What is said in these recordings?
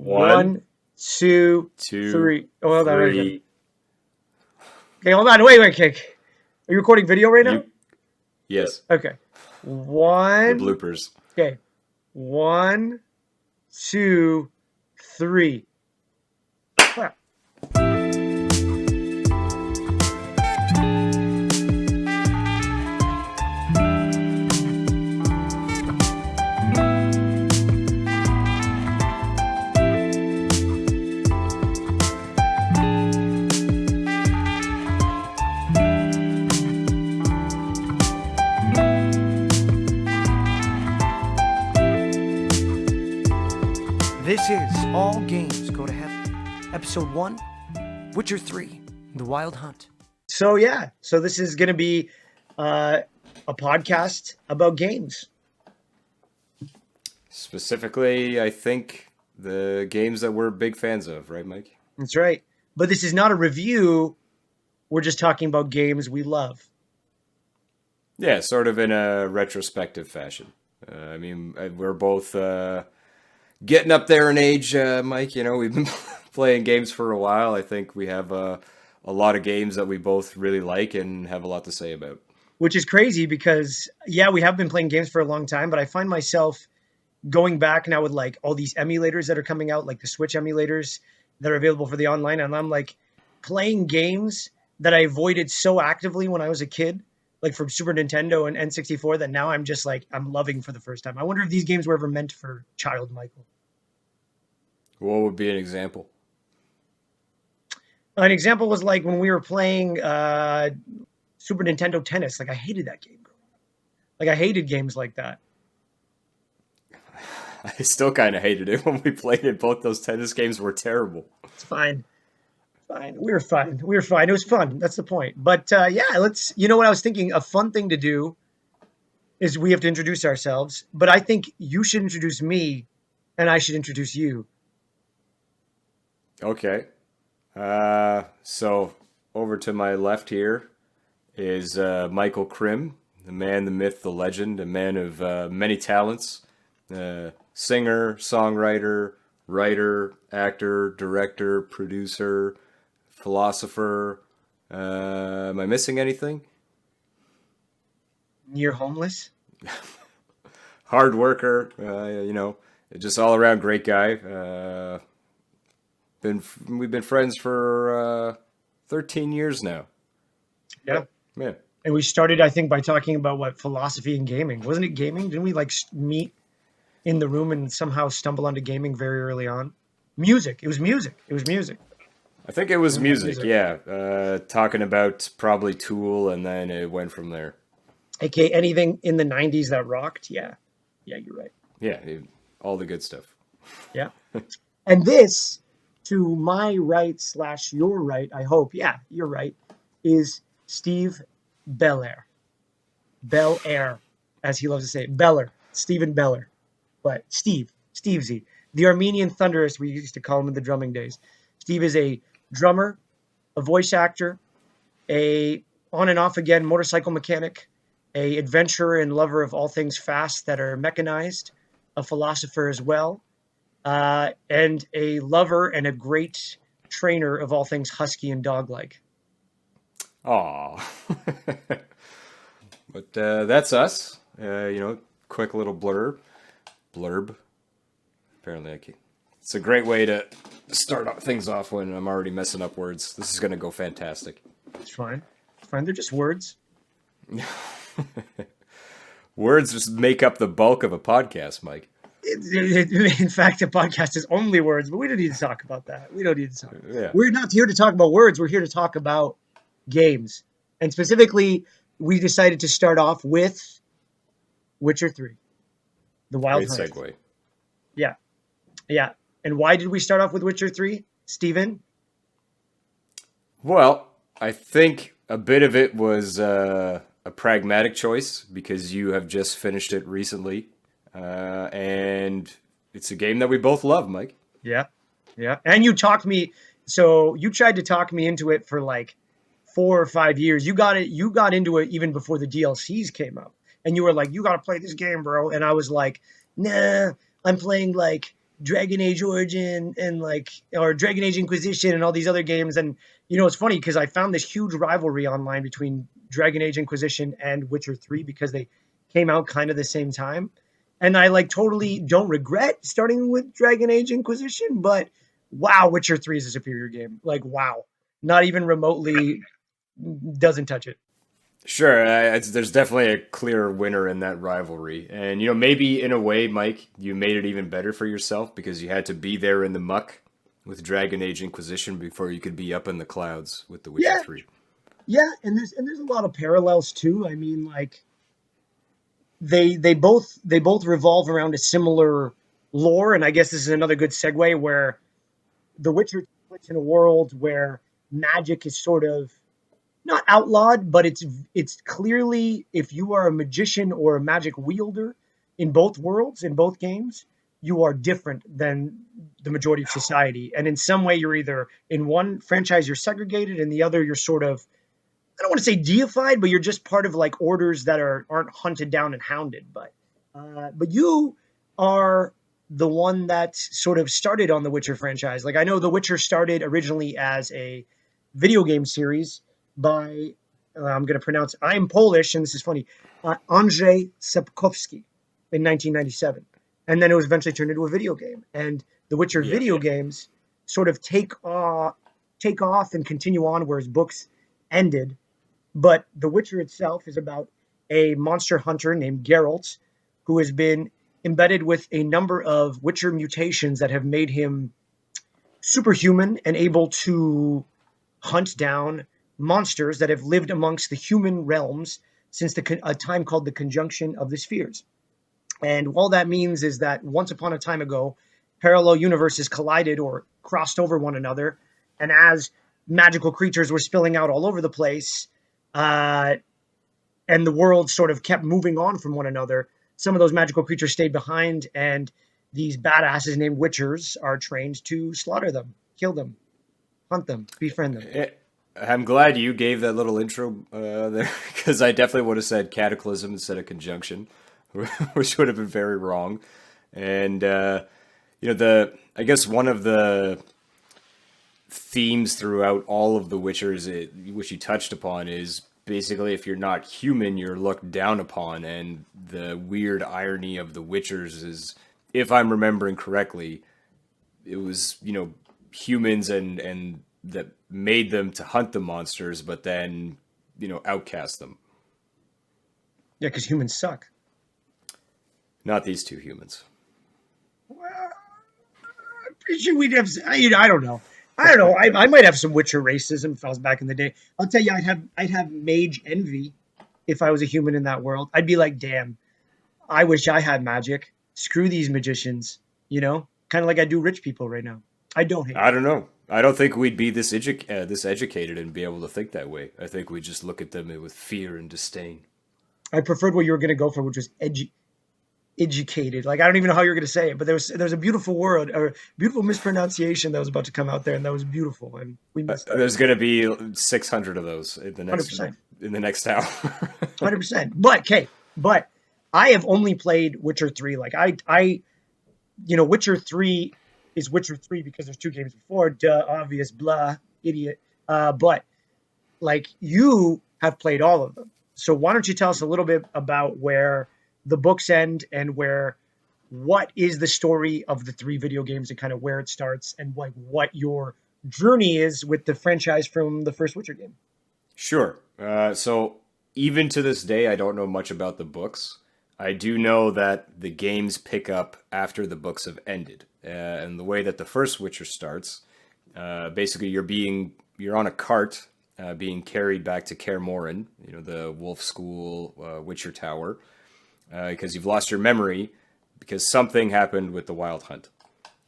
One, two, two, three. Oh, hold on. three. Okay, hold on. Wait, Kik. Are you recording video right now? Yes. Okay. The One. bloopers. Okay. 1, 2, 3. Clap. This is All Games Go to Heaven, Episode 1, Witcher 3, The Wild Hunt. So this is going to be a podcast about games. Specifically, I think the games that we're big fans of, right, Mike? That's right. But this is not a review. We're just talking about games we love. Yeah, sort of in a retrospective fashion. We're both getting up there in age, Mike. You know, we've been playing games for a while. I think we have a lot of games that we both really like and have a lot to say about. Which is crazy because, we have been playing games for a long time, but I find myself going back now with like all these emulators that are coming out, like the Switch emulators that are available for the online. And I'm like playing games that I avoided so actively when I was a kid, like from Super Nintendo and N64, that now I'm just like, I'm loving for the first time. I wonder if these games were ever meant for child Michael. What would be an example? An example was like when we were playing Super Nintendo Tennis. Like I hated that game. Like I hated games like that. I still kind of hated it when we played it. Both those tennis games were terrible. It's fine. We were fine. It was fun. That's the point. But let's, you know what I was thinking? A fun thing to do is we have to introduce ourselves. But I think you should introduce me and I should introduce you. Okay. So over to my left here is Michael Krim, the man, the myth, the legend, a man of many talents. Singer, songwriter, writer, actor, director, producer, philosopher. Am I missing anything? Near homeless? Hard worker, just all around great guy. We've been friends for 13 years now. Yeah. Yeah. And we started, I think, by talking about philosophy and gaming. Wasn't it gaming? Didn't we meet in the room and somehow stumble onto gaming very early on? Music. It was music. I think it was music. Yeah. Talking about probably Tool, and then it went from there. Okay, anything in the 90s that rocked? Yeah, you're right. Yeah, all the good stuff. Yeah. And this, to my right / your right, I hope, you're right, is Steve Belair. Belair, as he loves to say. Beller. Stephen Beller. But Stevesy, the Armenian Thunderist, we used to call him in the drumming days. Steve is a drummer, a voice actor, a on and off again motorcycle mechanic, a adventurer and lover of all things fast that are mechanized, a philosopher as well, and a lover and a great trainer of all things husky and dog-like. Aw. But that's us. Quick little blurb. Apparently, it's a great way to start things off when I'm already messing up words. This is going to go fantastic. It's fine. They're just words. Words just make up the bulk of a podcast, Mike. In fact, a podcast is only words, but we don't need to talk about that. Yeah. We're not here to talk about words. We're here to talk about games. And specifically, we decided to start off with Witcher 3. The Wild Hunt. Great segue. Yeah. And why did we start off with Witcher 3, Steven? Well, I think a bit of it was a pragmatic choice because you have just finished it recently. And it's a game that we both love, Mike. Yeah. And you tried to talk me into it for like 4 or 5 years. You got into it even before the DLCs came out. And you were like, you got to play this game, bro. And I was like, nah, I'm playing like Dragon Age Origin and like or Dragon Age Inquisition and all these other games. And you know, it's funny because I found this huge rivalry online between Dragon Age Inquisition and Witcher 3 because they came out kind of the same time. And I like totally don't regret starting with Dragon Age Inquisition, but wow, Witcher 3 is a superior game. Like wow. Not even remotely doesn't touch it. Sure, there's definitely a clear winner in that rivalry. And, you know, maybe in a way, Mike, you made it even better for yourself because you had to be there in the muck with Dragon Age Inquisition before you could be up in the clouds with The Witcher Yeah, 3. yeah, and there's a lot of parallels too. I mean, like they both revolve around a similar lore, and I guess this is another good segue where The Witcher takes in a world where magic is sort of not outlawed, but it's clearly if you are a magician or a magic wielder in both worlds, in both games, you are different than the majority of society. And in some way, you're either in one franchise you're segregated, and the other you're sort of I don't want to say deified, but you're just part of like orders that aren't hunted down and hounded. But you are the one that sort of started on the Witcher franchise. Like I know the Witcher started originally as a video game series by I'm going to pronounce. I'm Polish, and this is funny. Andrzej Sapkowski in 1997, and then it was eventually turned into a video game. And the Witcher Yeah. video games sort of take off and continue on, whereas books ended. But The Witcher itself is about a monster hunter named Geralt who has been embedded with a number of Witcher mutations that have made him superhuman and able to hunt down monsters that have lived amongst the human realms since a time called the Conjunction of the Spheres. And all that means is that once upon a time ago, parallel universes collided or crossed over one another. And as magical creatures were spilling out all over the place, uh, and the world sort of kept moving on from one another, some of those magical creatures stayed behind, and these badasses named Witchers are trained to slaughter them, kill them, hunt them, befriend them. I'm glad you gave that little intro there because I definitely would have said cataclysm instead of conjunction, which would have been very wrong. And you know, I guess one of the themes throughout all of the Witchers, which you touched upon, is basically if you're not human, you're looked down upon. And the weird irony of the Witchers is, if I'm remembering correctly, it was, you know, humans and that made them to hunt the monsters, but then, you know, outcast them. Yeah, because humans suck. Not these two humans. Well, I'm pretty sure we'd have. I don't know. I don't know. I might have some Witcher racism if I was back in the day. I'll tell you, I'd have mage envy if I was a human in that world. I'd be like, damn, I wish I had magic. Screw these magicians. You know, kind of like I do rich people right now. I don't hate. I don't know. I don't think we'd be this educated and be able to think that way. I think we just look at them with fear and disdain. I preferred what you were going to go for, which was educated. Like I don't even know how you're going to say it, but there's a beautiful word or beautiful mispronunciation that was about to come out there, and that was beautiful, and we missed it. There's going to be 600 of those in the next 100%. in the next hour. 100%. But I have only played Witcher 3. Like Witcher 3 is Witcher 3 because there's two games before. Duh, obvious, blah, idiot. But like you have played all of them. So why don't you tell us a little bit about where the books end and what is the story of the three video games and kind of where it starts and like what your journey is with the franchise from the first Witcher game? Sure. So even to this day, I don't know much about the books. I do know that the games pick up after the books have ended. And the way that the first Witcher starts, basically you're on a cart being carried back to Kaer Morhen, you know, the Wolf School Witcher Tower, because you've lost your memory because something happened with the Wild Hunt.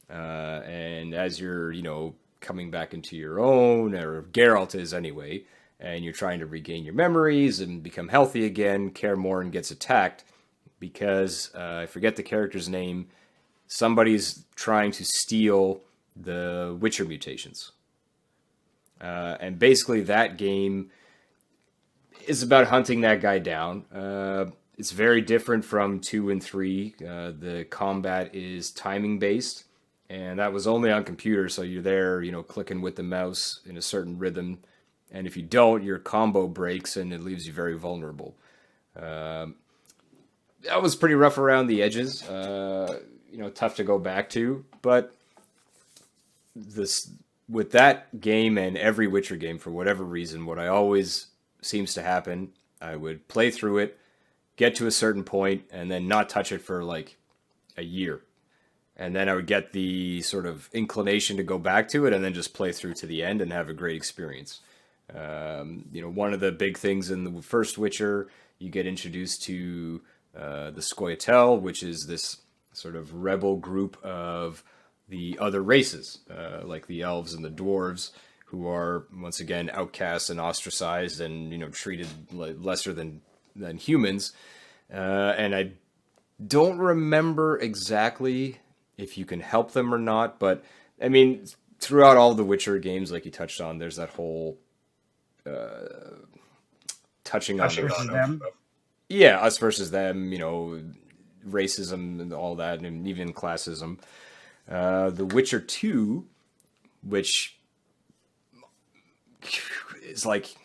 And as you're, you know, coming back into your own, or Geralt is anyway, and you're trying to regain your memories and become healthy again, Kaer Morhen gets attacked because, I forget the character's name, somebody's trying to steal the Witcher mutations. And basically that game is about hunting that guy down. It's very different from 2 and 3. The combat is timing based. and that was only on computer. So you're there, clicking with the mouse in a certain rhythm, and if you don't, your combo breaks and it leaves you very vulnerable. That was pretty rough around the edges. Tough to go back to, but this with that game and every Witcher game, for whatever reason, what I always seems to happen, I would play through it, get to a certain point, and then not touch it for like a year. And then I would get the sort of inclination to go back to it and then just play through to the end and have a great experience. One of the big things in the first Witcher, you get introduced to the Scoia'tael, which is this sort of rebel group of the other races, like the elves and the dwarves, who are once again outcasts and ostracized and treated lesser than humans. And I don't remember exactly if you can help them or not, but I mean, throughout all the Witcher games, like you touched on, there's that whole touching Us on versus them. yeah, us versus them, racism and all that, and even classism. The Witcher 2, which is like,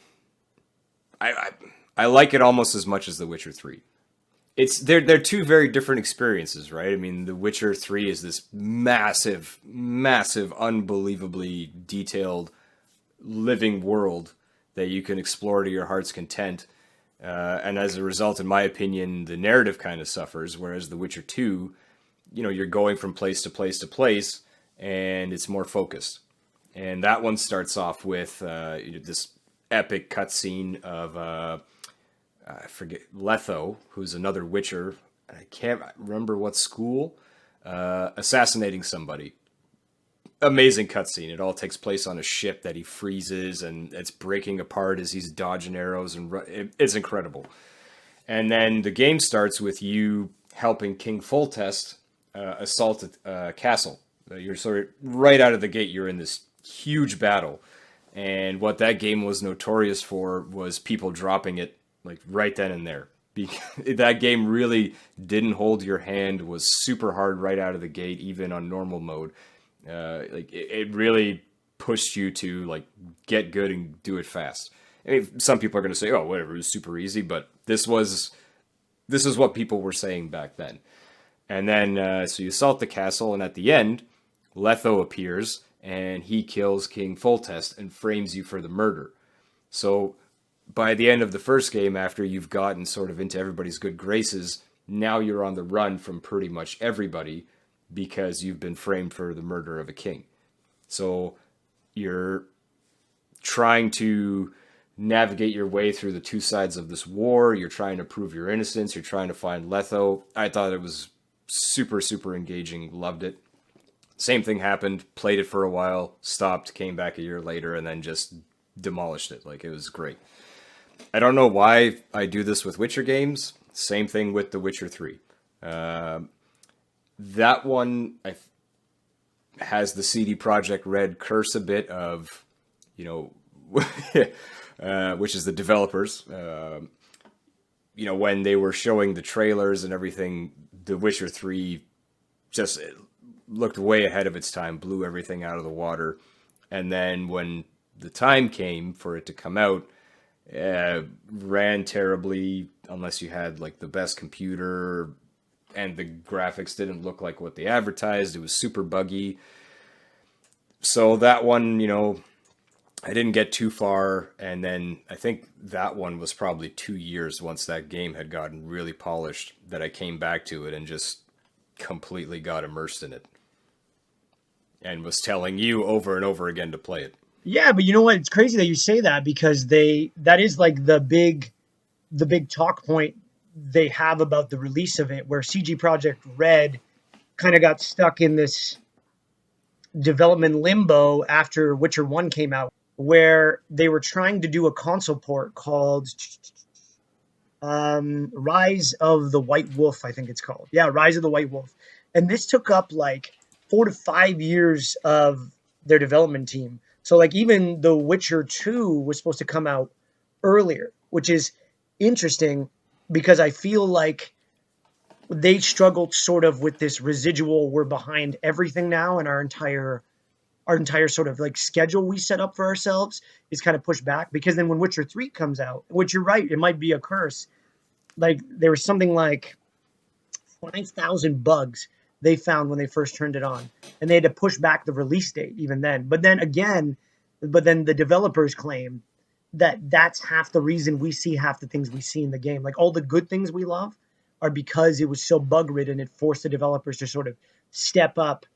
I like it almost as much as The Witcher 3. They're two very different experiences, right? I mean, The Witcher 3 is this massive, unbelievably detailed living world that you can explore to your heart's content. And as a result, in my opinion, the narrative kind of suffers, whereas The Witcher 2, you're going from place to place to place, and it's more focused. And that one starts off with this epic cutscene of, I forget, Letho, who's another Witcher, I can't remember what school, assassinating somebody. Amazing cutscene. It all takes place on a ship that he freezes, and it's breaking apart as he's dodging arrows, and it's incredible. And then the game starts with you helping King Foltest assault a castle. You're sort of right out of the gate. You're in this huge battle, and what that game was notorious for was people dropping it like right then and there. That game really didn't hold your hand. Was super hard right out of the gate, even on normal mode. It really pushed you to like get good and do it fast. I mean, some people are going to say, "Oh, whatever, it was super easy," but this is what people were saying back then. And then so you assault the castle, and at the end, Letho appears and he kills King Foltest and frames you for the murder. So by the end of the first game, after you've gotten sort of into everybody's good graces, now you're on the run from pretty much everybody, because you've been framed for the murder of a king. So you're trying to navigate your way through the two sides of this war. You're trying to prove your innocence. You're trying to find Letho. I thought it was super engaging. Loved it. Same thing happened. Played it for a while. Stopped. Came back a year later and then just demolished it. Like, it was great. I don't know why I do this with Witcher games. Same thing with The Witcher 3. That one has the CD Projekt Red curse a bit of, which is the developers. When they were showing the trailers and everything, The Witcher 3 just looked way ahead of its time, blew everything out of the water. And then when the time came for it to come out, ran terribly, unless you had like the best computer, and the graphics didn't look like what they advertised. It was super buggy. So that one, I didn't get too far. And then I think that one was probably 2 years once that game had gotten really polished that I came back to it and just completely got immersed in it. And was telling you over and over again to play it. Yeah, but you know what? It's crazy that you say that, because that is like the big talk point they have about the release of it, where CG Projekt Red kind of got stuck in this development limbo after Witcher 1 came out, where they were trying to do a console port called Rise of the White Wolf, I think it's called. Yeah, Rise of the White Wolf. And this took up like 4 to 5 years of their development team. So like even The Witcher 2 was supposed to come out earlier, which is interesting, because I feel like they struggled sort of with this residual, we're behind everything now, and our entire sort of like schedule we set up for ourselves is kind of pushed back, because then when Witcher 3 comes out, which you're right, it might be a curse. Like there was something like 5,000 bugs they found when they first turned it on, and they had to push back the release date even then. But then the developers claim that that's half the reason we see half the things we see in the game. Like all the good things we love are because it was so bug ridden. It forced the developers to sort of step up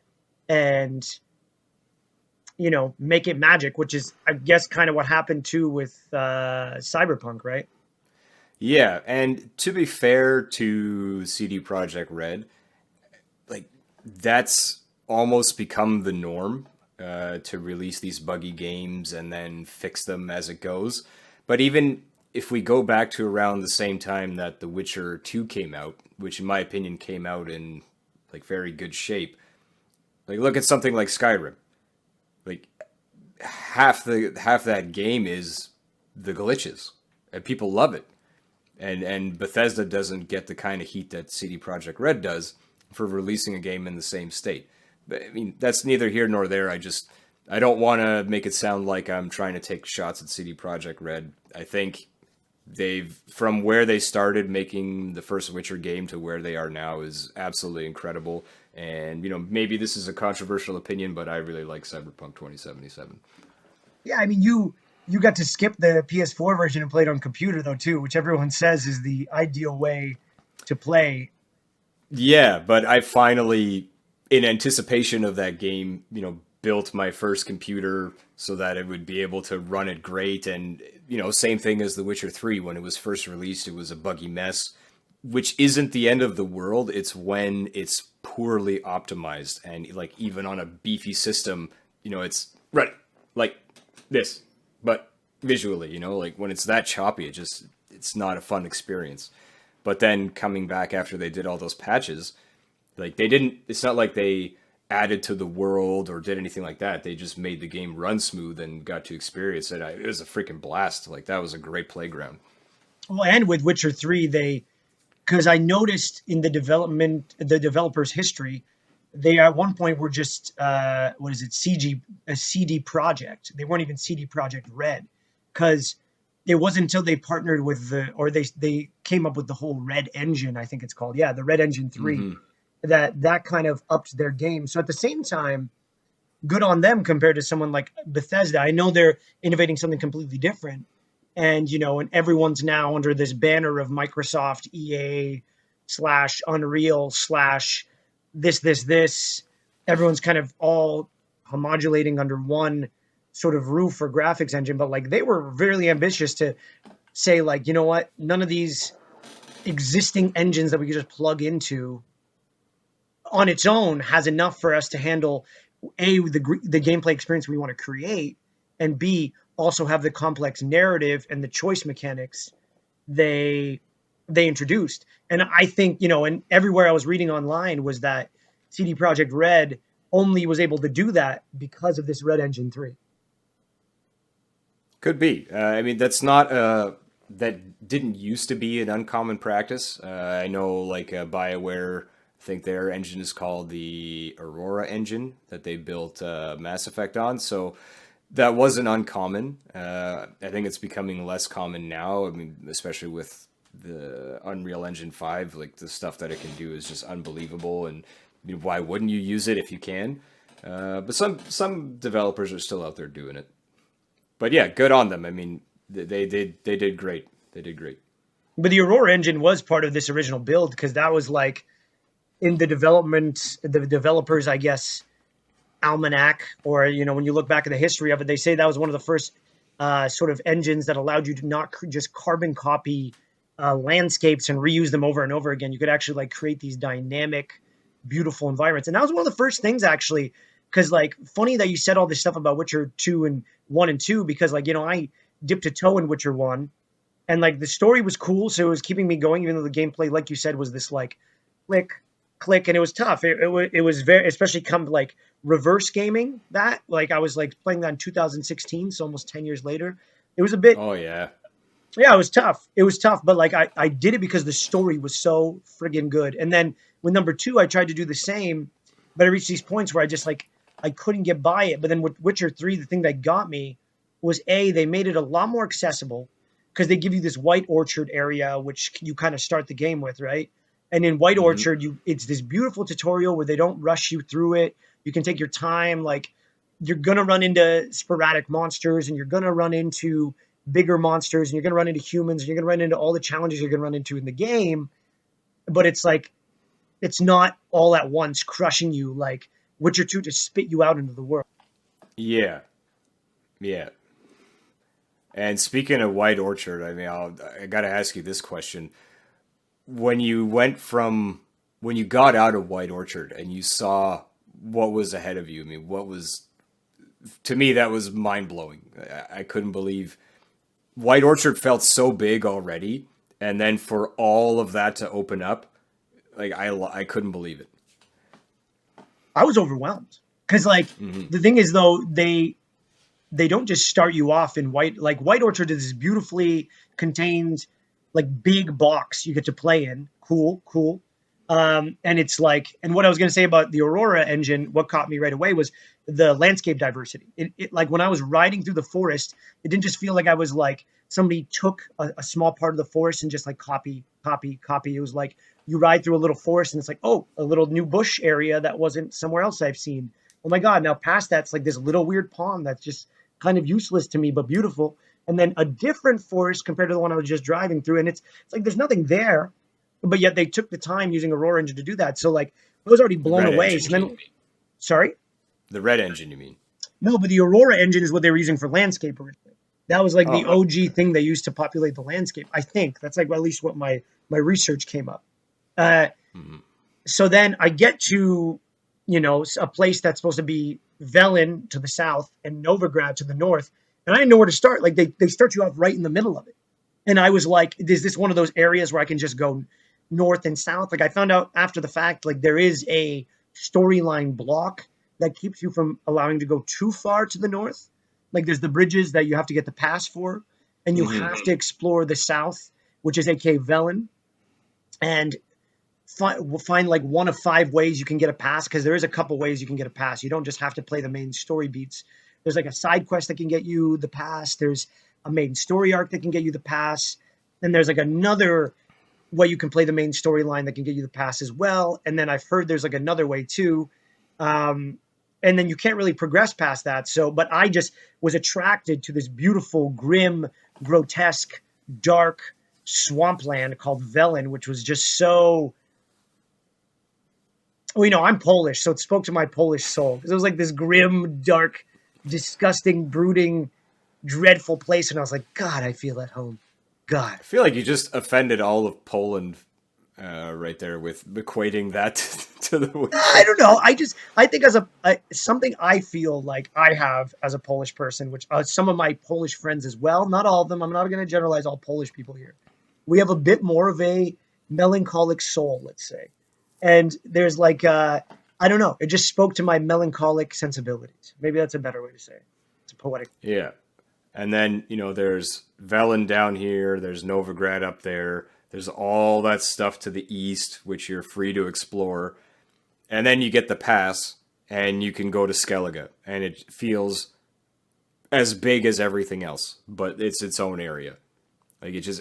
and make it magic, which is, I guess, kind of what happened too with Cyberpunk, right? Yeah, and to be fair to CD Projekt Red, like that's almost become the norm to release these buggy games and then fix them as it goes. But even if we go back to around the same time that The Witcher 2 came out, which in my opinion came out in like very good shape, like look at something like Skyrim. Like half that game is the glitches, and people love it. And Bethesda doesn't get the kind of heat that CD Projekt Red does for releasing a game in the same state. But I mean, that's neither here nor there. I don't want to make it sound like I'm trying to take shots at CD Projekt Red. I think from where they started making the first Witcher game to where they are now is absolutely incredible. And maybe this is a controversial opinion, but I really like Cyberpunk 2077. Yeah, I mean, you got to skip the PS4 version and play it on computer though too, which everyone says is the ideal way to play. Yeah, but I finally, in anticipation of that game, built my first computer so that it would be able to run it great. And, same thing as The Witcher 3. When it was first released, it was a buggy mess, which isn't the end of the world. It's when it's poorly optimized. And, like, even on a beefy system, it's ready like this, but visually, like when it's that choppy, it's not a fun experience. But then coming back after they did all those patches, like it's not like they added to the world or did anything like that. They just made the game run smooth and got to experience it. It was a freaking blast. Like that was a great playground. Well, and with Witcher 3, because I noticed in the developer's history, they at one point were just what is it, a CD Projekt. They weren't even CD Projekt Red, because it wasn't until they partnered with they came up with the whole Red Engine, I think it's called. Yeah, the Red Engine 3, that kind of upped their game. So at the same time, good on them compared to someone like Bethesda. I know they're innovating something completely different, and and everyone's now under this banner of Microsoft, EA / Unreal / this. Everyone's kind of all homogulating under one sort of roof for graphics engine, but like they were very ambitious to say, like, you know what, none of these existing engines that we could just plug into on its own has enough for us to handle the gameplay experience we want to create, and B, also have the complex narrative and the choice mechanics they introduced. And I think, and everywhere I was reading online was that CD Projekt Red only was able to do that because of this Red Engine 3. Could be. I mean, that's not that didn't used to be an uncommon practice. I know, like BioWare, I think their engine is called the Aurora engine that they built Mass Effect on. So that wasn't uncommon. I think it's becoming less common now. I mean, especially with the Unreal Engine 5, like the stuff that it can do is just unbelievable. And why wouldn't you use it if you can? But some developers are still out there doing it. But yeah, good on them. I mean, they did great. They did great. But the Aurora engine was part of this original build, because that was like in the developers, I guess, almanac, or when you look back at the history of it, they say that was one of the first sort of engines that allowed you to not just carbon copy landscapes and reuse them over and over again. You could actually like create these dynamic, beautiful environments. And that was one of the first things, actually, because like funny that you said all this stuff about Witcher 2 and 1 and 2, because like I dipped a toe in Witcher 1, and like the story was cool, so it was keeping me going, even though the gameplay, like you said, was this like click, and it was tough. It was very, especially come like reverse gaming that, like I was like playing that in 2016, so almost 10 years later. It was a bit Oh yeah. Yeah, it was tough. It was tough, but like I did it because the story was so friggin' good. And then with number two, I tried to do the same, but I reached these points where I just like I couldn't get by it. But then with Witcher 3, the thing that got me was they made it a lot more accessible because they give you this White Orchard area, which you kind of start the game with, right? And in White Hmm. Orchard, it's this beautiful tutorial where they don't rush you through it. You can take your time, like you're gonna run into sporadic monsters and you're gonna run into bigger monsters and you're going to run into humans and you're going to run into all the challenges you're going to run into in the game, but it's like it's not all at once crushing you like Witcher 2 to spit you out into the world. Yeah, yeah. And speaking of White Orchard, I mean, I got to ask you this question: when you went from when you got out of White Orchard and you saw what was ahead of you, I mean, what was to me that was mind blowing. I couldn't believe White Orchard felt so big already, and then for all of that to open up, like I couldn't believe it. I was overwhelmed because like Hmm. the thing is though they don't just start you off in White Orchard is this beautifully contained like big box you get to play in. Cool. And it's like, and what I was going to say about the Aurora engine, what caught me right away was the landscape diversity. It like when I was riding through the forest, it didn't just feel like I was like somebody took a small part of the forest and just like copy. It was like you ride through a little forest and it's like, oh, a little new bush area that wasn't somewhere else I've seen. Oh my God. Now past that's like this little weird pond that's just kind of useless to me, but beautiful. And then a different forest compared to the one I was just driving through. And it's like there's nothing there, but yet they took the time using Aurora Engine to do that. So like I was already The blown Red away. Engine, So you mean? then, sorry, The Red Engine, you mean? no, but the Aurora Engine is what they were using for landscape originally. That was like the Oh, OG thing they used to populate the landscape. I think that's like at least what my research came up. Uh, mhm. so then I get to, a place that's supposed to be Velen to the south and Novigrad to the north, and I didn't know where to start. Like they start you off right in the middle of it, and I was like, is this one of those areas where I can just go north and south? Like I found out after the fact, like there is a storyline block that keeps you from allowing to go too far to the north. Like there's the bridges that you have to get the pass for, and you Hmm. have to explore the south, which is aka Velen, and we'll find like one of five ways you can get a pass because there is a couple ways you can get a pass. You don't just have to play the main story beats. There's like a side quest that can get you the pass. There's a main story arc that can get you the pass. Then there's like another way you can play the main storyline that can get you the pass as well. And then I've heard there's like another way too. Um, and then you can't really progress past that. So, but I just was attracted to this beautiful, grim, grotesque, dark swampland called Velen, which was just so well, I'm Polish, so it spoke to my Polish soul because it was like this grim, dark, disgusting, brooding, dreadful place, and I was like, God, I feel at home. God, I feel like you just offended all of Poland right there with equating that to The I Witcher. don't know. I think as something I feel like I have as a Polish person, which some of my Polish friends as well, not all of them. I'm not going to generalize all Polish people here. We have a bit more of a melancholic soul, let's say, and there's like I don't know. It just spoke to my melancholic sensibilities. Maybe that's a better way to say it. It's a poetic. Yeah. And then, there's Velen down here, there's Novigrad up there, there's all that stuff to the east, which you're free to explore. And then you get the pass, and you can go to Skellige, and it feels as big as everything else, but it's its own area. Like, it just,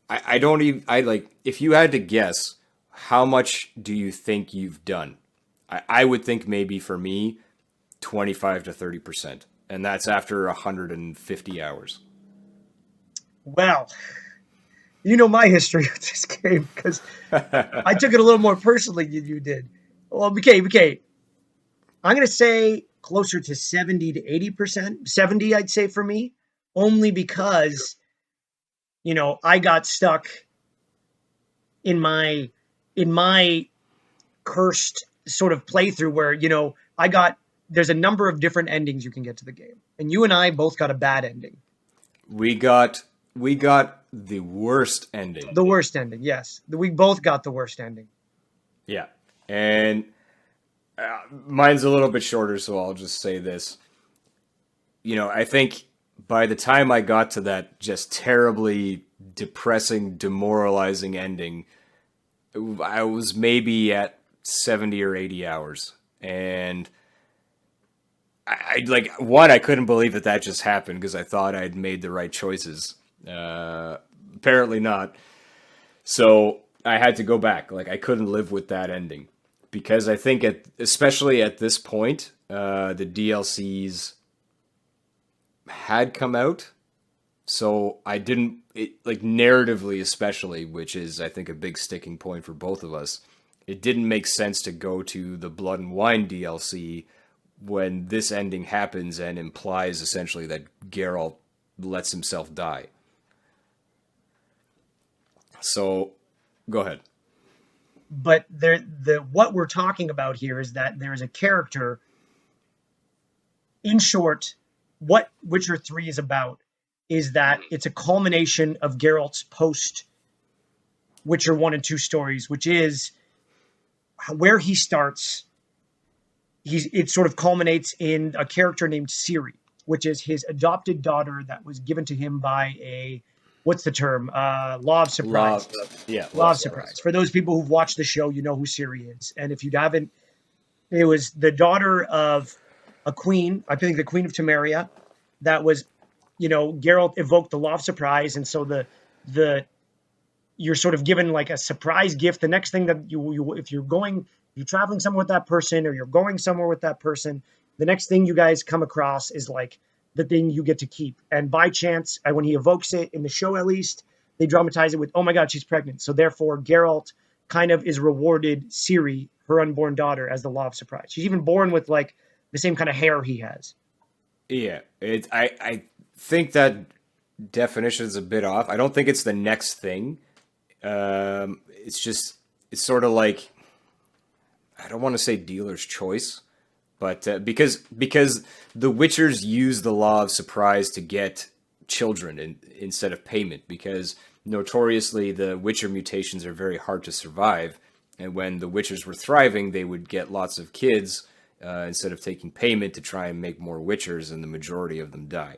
I don't even, I like, if you had to guess, how much do you think you've done? I would think maybe for me, 25 to 30%. And that's after 150 hours. Well, you know my history with this game because I took it a little more personally than you did. Well, okay. I'm gonna say closer to 70 to 80%. 70, I'd say for me, only because I got stuck in my cursed sort of playthrough where I got there's a number of different endings you can get to the game, and you and I both got a bad ending. we got we got the worst ending. The worst ending, yes. We both got the worst ending. Yeah. And mine's a little bit shorter, so I'll just say this. I think by the time I got to that just terribly depressing, demoralizing ending, I was maybe at 70 or 80 hours. And I like, one, I couldn't believe that just happened because I thought I'd made the right choices. Apparently not. So I had to go back. Like, I couldn't live with that ending because I think, especially at this point, the DLCs had come out. So I didn't, like, narratively especially, which is, I think, a big sticking point for both of us, it didn't make sense to go to the Blood and Wine DLC when this ending happens and implies essentially that Geralt lets himself die. So, go ahead. But what we're talking about here is that there is a character. In short, what Witcher 3 is about is that it's a culmination of Geralt's post Witcher 1 and 2 stories, which is where he starts. It sort of culminates in a character named Ciri, which is his adopted daughter that was given to him by a, what's the term? Law of surprise. Law of surprise. For those people who've watched the show, you know who Ciri is. And if you haven't, it was the daughter of a queen, I think the Queen of Temeria, that was, Geralt evoked the Law of Surprise, and so you're sort of given like a surprise gift. The next thing that if you're traveling somewhere with that person, or you're going somewhere with that person, the next thing you guys come across is like the thing you get to keep. And by chance, when he evokes it in the show, at least they dramatize it with, oh my God, she's pregnant. So therefore, Geralt kind of is rewarded Ciri, her unborn daughter, as the Law of Surprise. She's even born with like the same kind of hair he has. Yeah, I think that definition is a bit off. I don't think it's the next thing. It's sort of like, I don't want to say dealer's choice, but because the Witchers use the Law of Surprise to get children instead of payment, because notoriously the Witcher mutations are very hard to survive, and when the Witchers were thriving, they would get lots of kids instead of taking payment to try and make more Witchers, and the majority of them die.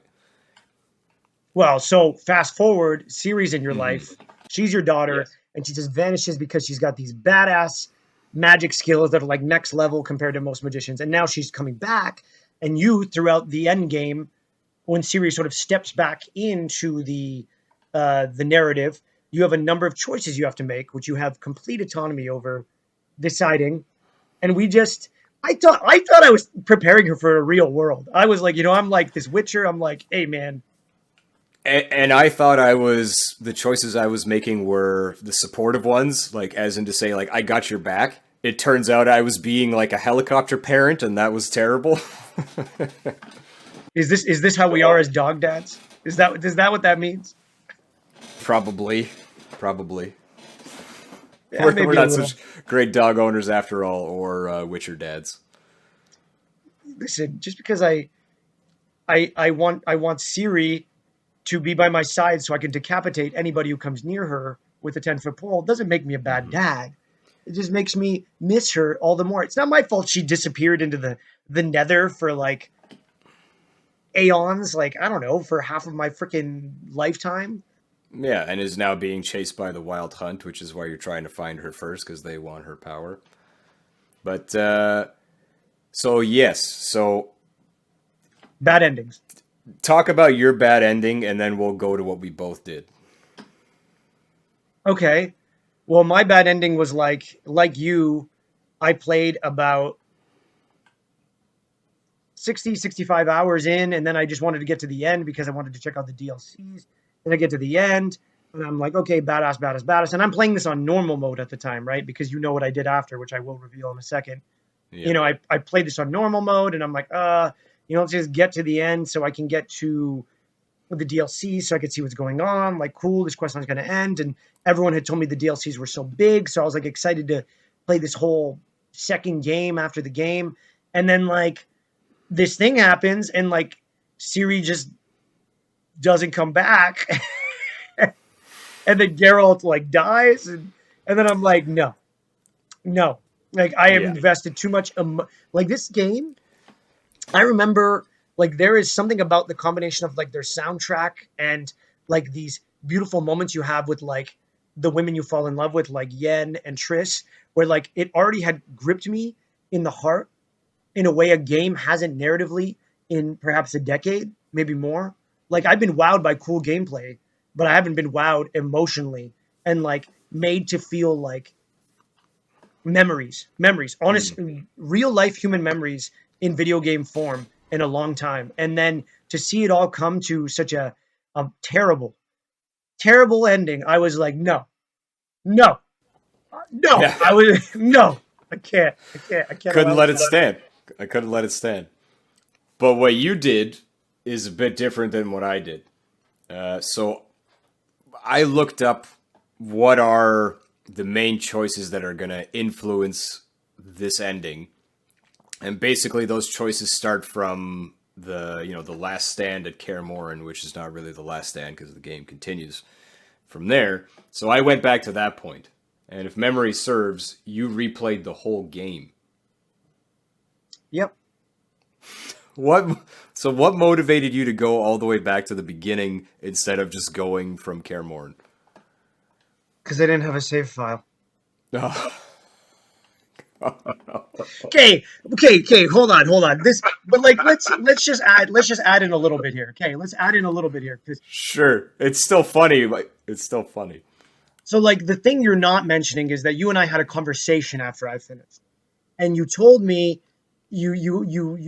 Well, so fast forward, Ciri's in your life. She's your daughter, yes. And she just vanishes because she's got these badass magic skills that are like next level compared to most magicians. And now she's coming back, and you, throughout the end game, when Ciri sort of steps back into the narrative, you have a number of choices you have to make, which you have complete autonomy over deciding. And I thought I was preparing her for a real world. I was like, I'm like this Witcher. I'm like, hey, man. And I thought the choices I was making were the supportive ones, like as in to say, like, I got your back. It turns out I was being like a helicopter parent, and that was terrible. Is this how we are as dog dads? Is that what that means? Probably. Yeah, we're not such great dog owners after all, or Witcher dads. Listen, just because I want Ciri to be by my side so I can decapitate anybody who comes near her with a 10-foot pole doesn't make me a bad dad. It just makes me miss her all the more. It's not my fault she disappeared into the nether for like aeons, like, I don't know, for half of my freaking lifetime. Yeah, and is now being chased by the Wild Hunt, which is why you're trying to find her first, because they want her power. But, so... Bad endings. Talk about your bad ending, and then we'll go to what we both did. Okay. Well, my bad ending was like you, I played about 60, 65 hours in, and then I just wanted to get to the end because I wanted to check out the DLCs. And I get to the end, and I'm like, okay, badass. And I'm playing this on normal mode at the time, right? Because you know what I did after, which I will reveal in a second. Yeah. I played this on normal mode, and I'm like, let's just get to the end so I can get to the DLC so I could see what's going on. Like, cool, this quest line's going to end. And everyone had told me the DLCs were so big, so I was like excited to play this whole second game after the game. And then like this thing happens, and like Ciri just doesn't come back. And then Geralt like dies, and then I'm like, no. Like, I have invested too much like this game. I remember Like there is something about the combination of like their soundtrack and like these beautiful moments you have with like the women you fall in love with, like Yen and Triss, where like it already had gripped me in the heart in a way a game hasn't narratively in perhaps a decade, maybe more. Like I've been wowed by cool gameplay, but I haven't been wowed emotionally and like made to feel like memories, honest, real life human memories in video game form in a long time. And then to see it all come to such a terrible, terrible ending, I was like, no, no, no. Yeah. I was no. I can't Couldn't allow let this it to happen. stand. I couldn't let it stand. But what you did is a bit different than what I did. So I looked up what are the main choices that are going to influence this ending. And basically those choices start from the last stand at Kaer Morhen, which is not really the last stand because the game continues from there. So I went back to that point. And if memory serves, you replayed the whole game. Yep. What motivated you to go all the way back to the beginning instead of just going from Kaer Morhen? Because they didn't have a save file. Oh, Okay. Hold on. But like, let's just add in a little bit here. Okay, let's add in a little bit here. sure. It's still funny, but it's still funny. So, like, the thing you're not mentioning is that you and I had a conversation after I finished, and you told me, you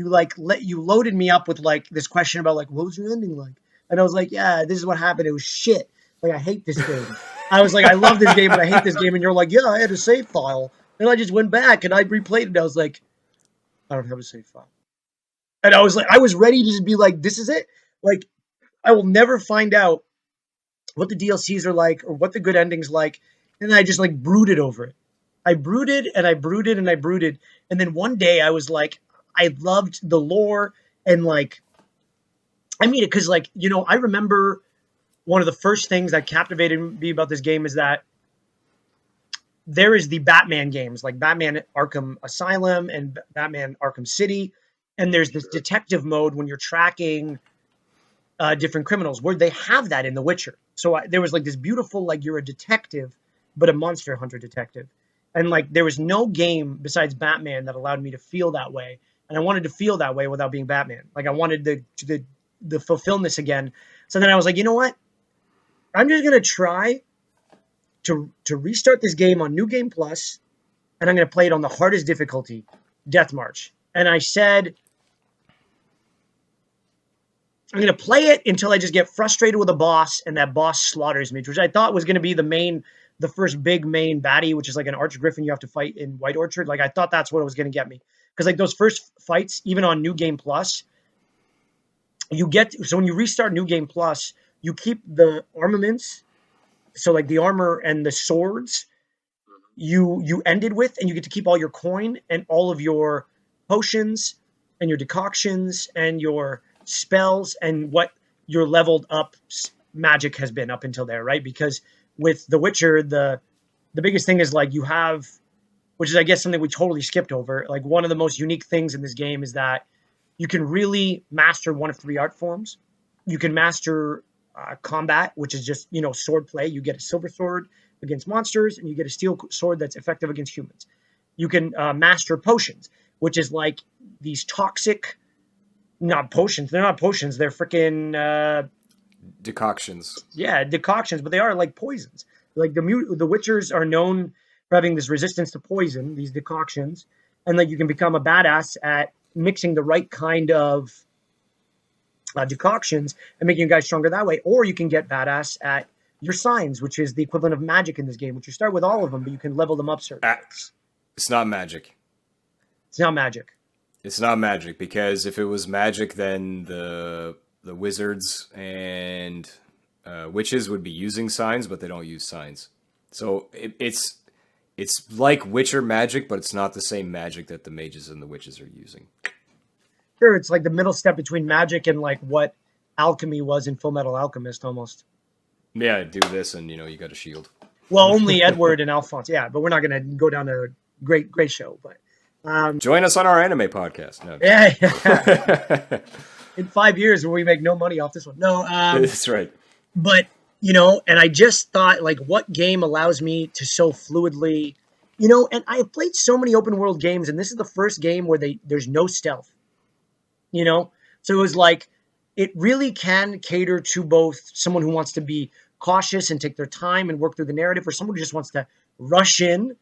loaded me up with like this question about like what was your ending like, and I was like, yeah, this is what happened. It was shit. Like I hate this game. I was like, I love this game, but I hate this game. And you're like, yeah, I had a save file, and I just went back and I replayed it. I was like, I don't have a save file. And I was like, I was ready to just be like, this is it. Like, I will never find out what the DLCs are like or what the good endings like. And then I just like brooded over it. I brooded and I brooded and I brooded. And then one day I was like, I loved the lore and like, I mean it because like, I remember one of the first things that captivated me about this game is that there is the Batman games, like Batman Arkham Asylum and Batman Arkham City. And there's this detective mode when you're tracking different criminals, where they have that in The Witcher. So there was like this beautiful, like you're a detective, but a monster hunter detective. And like there was no game besides Batman that allowed me to feel that way. And I wanted to feel that way without being Batman. Like I wanted the fulfillment again. So then I was like, you know what? I'm just gonna try to restart this game on New Game Plus, and I'm gonna play it on the hardest difficulty, Death March. And I said, I'm going to play it until I just get frustrated with a boss and that boss slaughters me, which I thought was going to be the first big main baddie, which is like an arch griffin you have to fight in White Orchard. Like I thought that's what it was going to get me. Because like those first fights, even on New Game Plus, so when you restart New Game Plus, you keep the armaments. So like the armor and the swords you ended with, and you get to keep all your coin and all of your potions and your decoctions and your spells and what your leveled up magic has been up until there, right? Because with The Witcher, the biggest thing is like you have, which is I guess something we totally skipped over. Like one of the most unique things in this game is that you can really master one of three art forms. You can master combat, which is just sword play. You get a silver sword against monsters, and you get a steel sword that's effective against humans. You can master potions, which is like these toxic. Not potions. They're not potions. They're freaking Decoctions. yeah, decoctions, but they are like poisons. Like the Witchers are known for having this resistance to poison, these decoctions, and like you can become a badass at mixing the right kind of decoctions and making you guys stronger that way. Or you can get badass at your signs, which is the equivalent of magic in this game, which you start with all of them, but you can level them up certain ways. It's not magic. It's not magic. It's not magic, because if it was magic, then the wizards and witches would be using signs, but they don't use signs. So it's like Witcher magic, but it's not the same magic that the mages and the witches are using. Sure, it's like the middle step between magic and like what alchemy was in Full Metal Alchemist almost. Yeah, do this and you got a shield. Well, only Edward and Alphonse, yeah, but we're not going to go down a great show, but join us on our anime podcast. No. Yeah. in 5 years when we make no money off this one. No, That's right. but and I just thought, like, what game allows me to so fluidly, and I have played so many open world games, and this is the first game where there's no stealth, you know? So it was like, it really can cater to both someone who wants to be cautious and take their time and work through the narrative, or someone who just wants to rush in,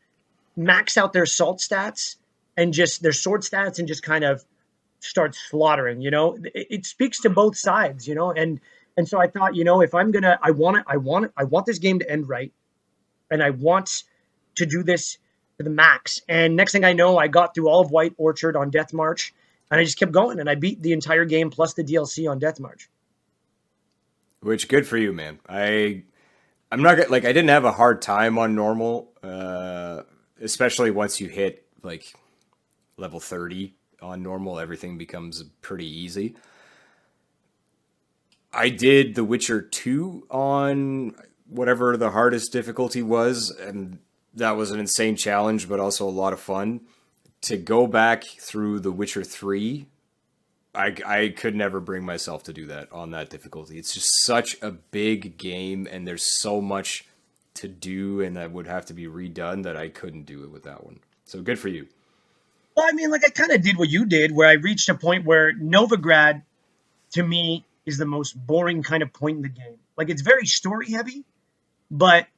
max out their salt stats and just their sword stats and just kind of start slaughtering, it speaks to both sides, and so I thought, if I'm gonna, I want this game to end right, and I want to do this to the max. And next thing I know, I got through all of White Orchard on Death March, and I just kept going, and I beat the entire game plus the DLC on Death March. Which, good for you, man. I'm not like, I didn't have a hard time on normal, especially once you hit like level 30 on normal. Everything becomes pretty easy. I did The Witcher 2 on whatever the hardest difficulty was, and that was an insane challenge, but also a lot of fun. To go back through The Witcher 3, I could never bring myself to do that on that difficulty. It's just such a big game, and there's so much to do, and that would have to be redone, that I couldn't do it with that one. So good for you. Well, I mean, like, I kind of did what you did, where I reached a point where Novigrad, to me, is the most boring kind of point in the game. Like, it's very story heavy, but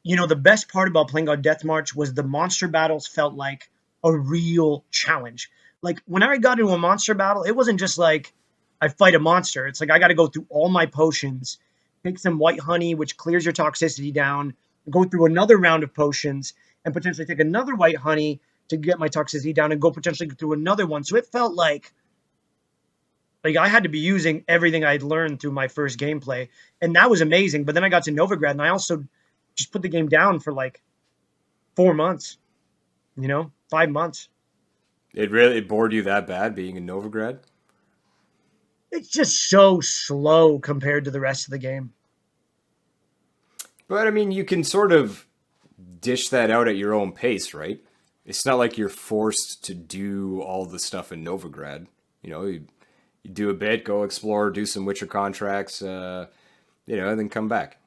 the best part about playing on Death March was the monster battles felt like a real challenge. Like, whenever I got into a monster battle, it wasn't just like I fight a monster. It's like I got to go through all my potions, take some white honey, which clears your toxicity down, go through another round of potions, and potentially take another white honey to get my toxicity down, and go potentially through another one. So it felt like I had to be using everything I'd learned through my first gameplay, and that was amazing. But then I got to Novigrad, and I also just put the game down for like 4 months, 5 months. It bored you that bad being in Novigrad? It's just so slow compared to the rest of the game. But I mean, you can sort of dish that out at your own pace, right? It's not like you're forced to do all the stuff in Novigrad. You do a bit, go explore, do some Witcher contracts, and then come back.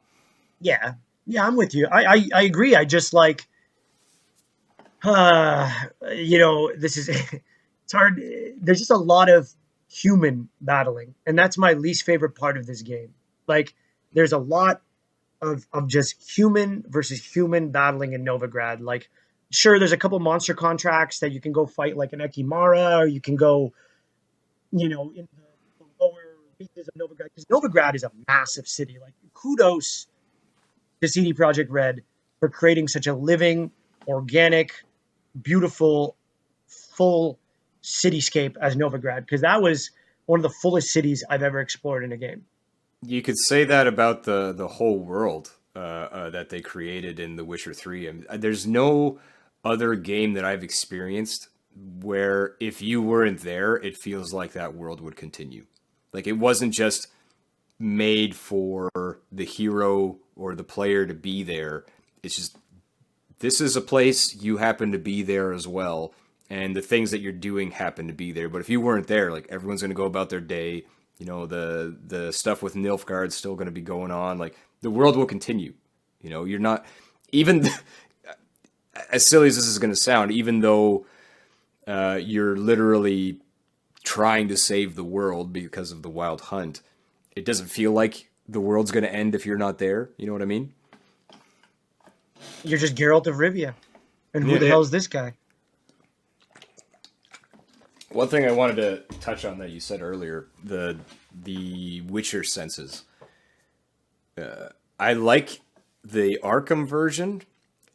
Yeah, I'm with you. I agree. I just like, this is it's hard. There's just a lot of human battling, and that's my least favorite part of this game. Like, there's a lot of just human versus human battling in Novigrad. Like, sure, there's a couple monster contracts that you can go fight, like an Ekimara, or you can go, in the lower reaches of Novigrad, because Novigrad is a massive city. Like, kudos to CD Projekt Red for creating such a living, organic, beautiful, full cityscape as Novigrad, because that was one of the fullest cities I've ever explored in a game. You could say that about the whole world that they created in The Witcher 3. I mean, there's no other game that I've experienced where if you weren't there, it feels like that world would continue. Like, it wasn't just made for the hero or the player to be there. It's just, this is a place, you happen to be there as well, and the things that you're doing happen to be there. But if you weren't there, like, everyone's going to go about their day. The stuff with Nilfgaard's still going to be going on. Like, the world will continue. You're not, even as silly as this is going to sound, even though you're literally trying to save the world because of the Wild Hunt, it doesn't feel like the world's going to end if you're not there. You know what I mean? You're just Geralt of Rivia. And who the hell is this guy? One thing I wanted to touch on that you said earlier, the Witcher senses. I like the Arkham version.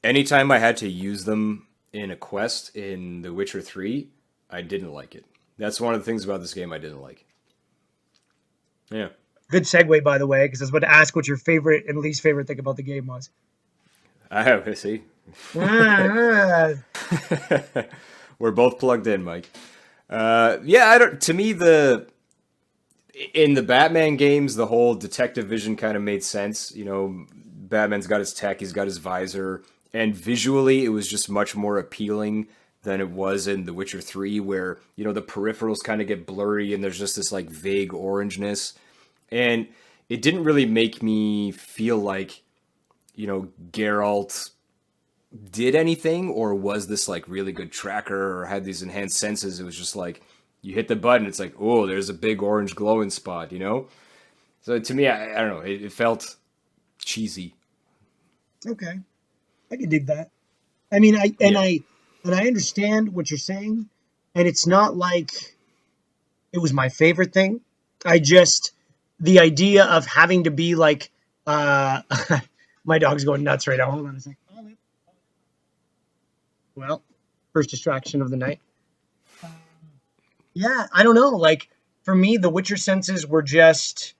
Anytime I had to use them in a quest in The Witcher 3, I didn't like it. That's one of the things about this game I didn't like. Yeah. Good segue, by the way, because I was about to ask what your favorite and least favorite thing about the game was. I have, see. We're both plugged in, Mike. I don't. To me, in the Batman games, the whole detective vision kind of made sense. Batman's got his tech, he's got his visor, and visually, it was just much more appealing than it was in The Witcher 3, where, the peripherals kind of get blurry and there's just this like vague orangeness. And it didn't really make me feel like, Geralt did anything, or was this like really good tracker or had these enhanced senses. It was just like you hit the button, it's like, oh, there's a big orange glowing spot, So to me, I don't know, it felt cheesy. Okay, I can dig that. I mean, Yeah. I understand what you're saying, and it's not like it was my favorite thing. I just the idea of having to be like uh my dog's going nuts right now. Hold on a second. Well, first distraction of the night. Yeah, I don't know. Like for me, the Witcher senses were just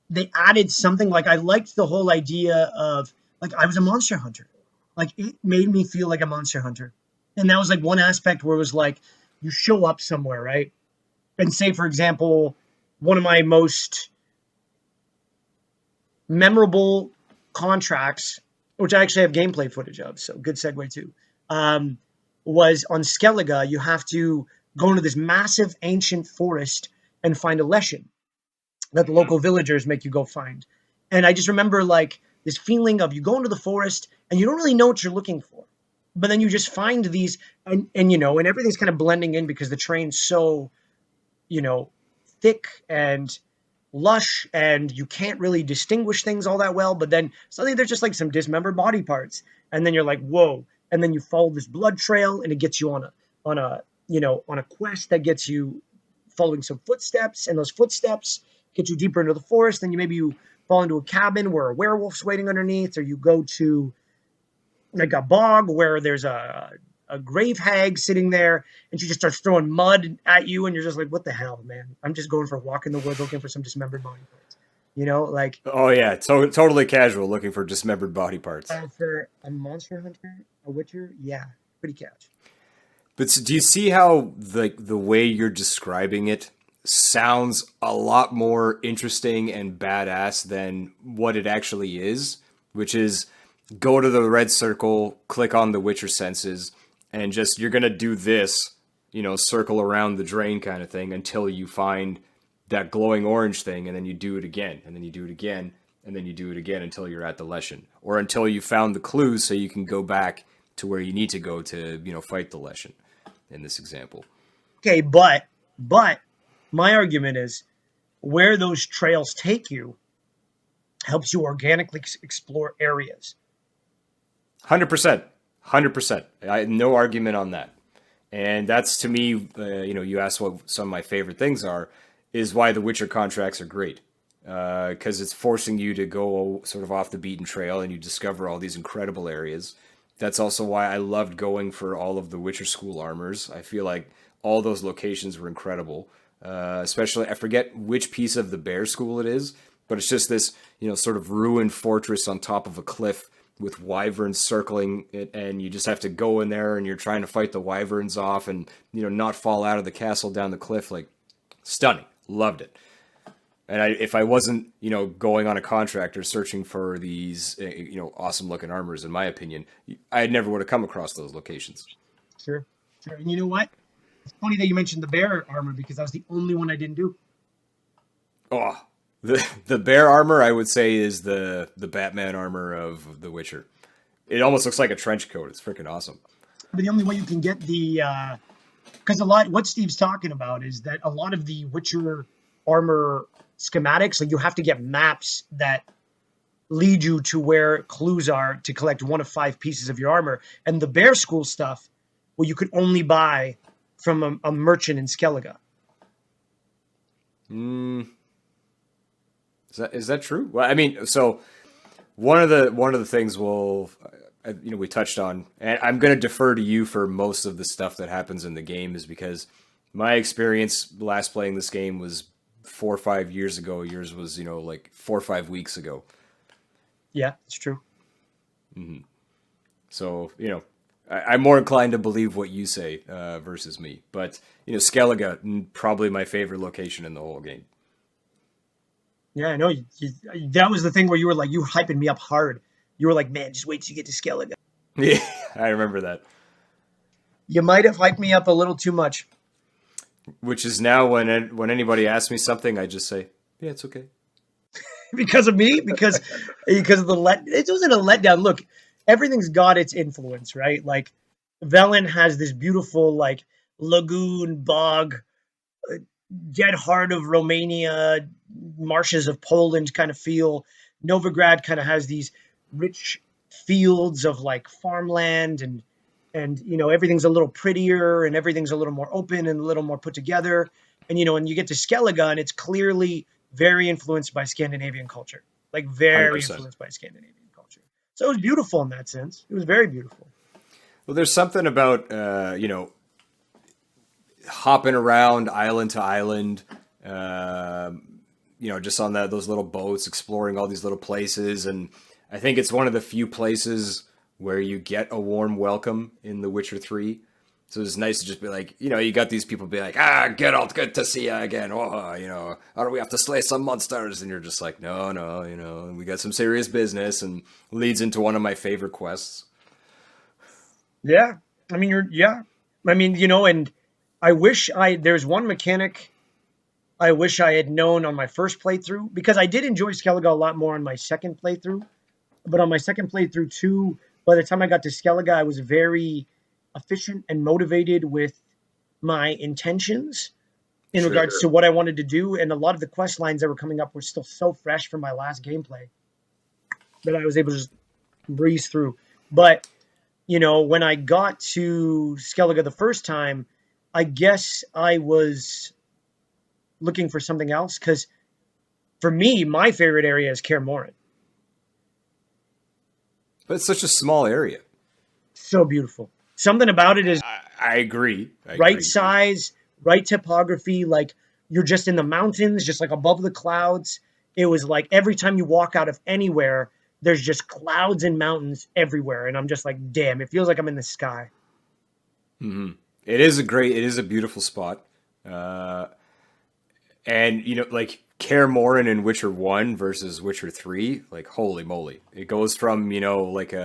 they added something. Like I liked the whole idea of like I was a monster hunter. Like it made me feel like a monster hunter. And that was like one aspect where it was like you show up somewhere, right? And say for example, one of my most memorable contracts, which I actually have gameplay footage of, so good segue too, um, was on Skellige. You have to go into this massive ancient forest and find a lesson that the local villagers make you go find. And I just remember like this feeling of you go into the forest and you don't really know what you're looking for. But then you just find these and everything's kind of blending in because the terrain's so, you know, thick and lush and you can't really distinguish things all that well. But then suddenly there's just like some dismembered body parts. And then you're like, whoa. And then you follow this blood trail and it gets you on a quest that gets you following some footsteps, and those footsteps get you deeper into the forest. Then you fall into a cabin where a werewolf's waiting underneath, or you go to like a bog where there's a grave hag sitting there, and she just starts throwing mud at you, and you're just like, "What the hell, man? I'm just going for a walk in the woods looking for some dismembered body parts." Like Oh yeah, totally casual, looking for dismembered body parts. for a monster hunter, a witcher, yeah, pretty catch. But do you see how the way you're describing it sounds a lot more interesting and badass than what it actually is, which is go to the red circle, click on the Witcher senses, and just you're gonna do this, circle around the drain kind of thing until you find that glowing orange thing, and then you do it again, and then you do it again, and then you do it again until you're at the Leshen, or until you found the clues so you can go back to where you need to go to, fight the Leshen in this example. Okay, but my argument is where those trails take you helps you organically explore areas. 100%. 100%. No argument on that. And that's to me, you asked what some of my favorite things are, is why the Witcher contracts are great. Because it's forcing you to go sort of off the beaten trail and you discover all these incredible areas. That's also why I loved going for all of the Witcher School armors. I feel like all those locations were incredible. Especially, I forget which piece of the Bear School it is, but it's just this, sort of ruined fortress on top of a cliff with wyverns circling it, and you just have to go in there and you're trying to fight the wyverns off and, not fall out of the castle down the cliff. Like, stunning. Loved it. And if I wasn't, going on a contract or searching for these, awesome looking armors, in my opinion, I never would have come across those locations. Sure. And you know what? It's funny that you mentioned the bear armor because that was the only one I didn't do. Oh, the bear armor, I would say, is the Batman armor of The Witcher. It almost looks like a trench coat. It's freaking awesome. But the only way you can get because what Steve's talking about is that a lot of the Witcher armor schematics, like you have to get maps that lead you to where clues are to collect one of 5 pieces of your armor. And the Bear School stuff, well, you could only buy from a merchant in Skellige. Is that true? Well, I mean, so one of the things we touched on, and I'm going to defer to you for most of the stuff that happens in the game, is because my experience last playing this game was 4 or 5 years ago. Yours was, like 4 or 5 weeks ago. Yeah, it's true. Mm-hmm. So, I'm more inclined to believe what you say versus me. But, Skellige, probably my favorite location in the whole game. Yeah, I know. That was the thing where you were like, you were hyping me up hard. You were like, man, just wait till you get to Skellige. Yeah, I remember that. You might have hyped me up a little too much. Which is now when anybody asks me something, I just say, yeah, it's okay. Because of me, because of it wasn't a letdown. Look, everything's got its influence, right? Like Velen has this beautiful like lagoon, bog, dead heart of Romania, marshes of Poland kind of feel. Novigrad kind of has these rich fields of like farmland, and everything's a little prettier and everything's a little more open and a little more put together. And when you get to Skellige, and it's clearly very influenced by Scandinavian culture, like very 100%. influenced by Scandinavian culture. So it was beautiful in that sense. It was very beautiful. Well, there's something about hopping around island to island, just on those little boats, exploring all these little places. And I think it's one of the few places where you get a warm welcome in The Witcher 3. So it's nice to just be like, you got these people be like, Geralt, good to see you again. Oh, how do we have to slay some monsters? And you're just like, no, we got some serious business, and leads into one of my favorite quests. Yeah. I mean, and I wish there's one mechanic I wish I had known on my first playthrough, because I did enjoy Skellige a lot more on my second playthrough. But on my second playthrough too, by the time I got to Skellige, I was very efficient and motivated with my intentions in regards to what I wanted to do. And a lot of the quest lines that were coming up were still so fresh from my last gameplay that I was able to just breeze through. But, when I got to Skellige the first time, I guess I was looking for something else, because for me, my favorite area is Kaer Morhen. But it's such a small area. So beautiful. Something about it is I agree. Right size, right topography. Like you're just in the mountains, just like above the clouds. It was like every time you walk out of anywhere, there's just clouds and mountains everywhere. And I'm just like, damn, it feels like I'm in the sky. Mm-hmm. It is a beautiful spot. And, like Kaer Morhen in Witcher 1 versus Witcher 3, like, holy moly. It goes from, like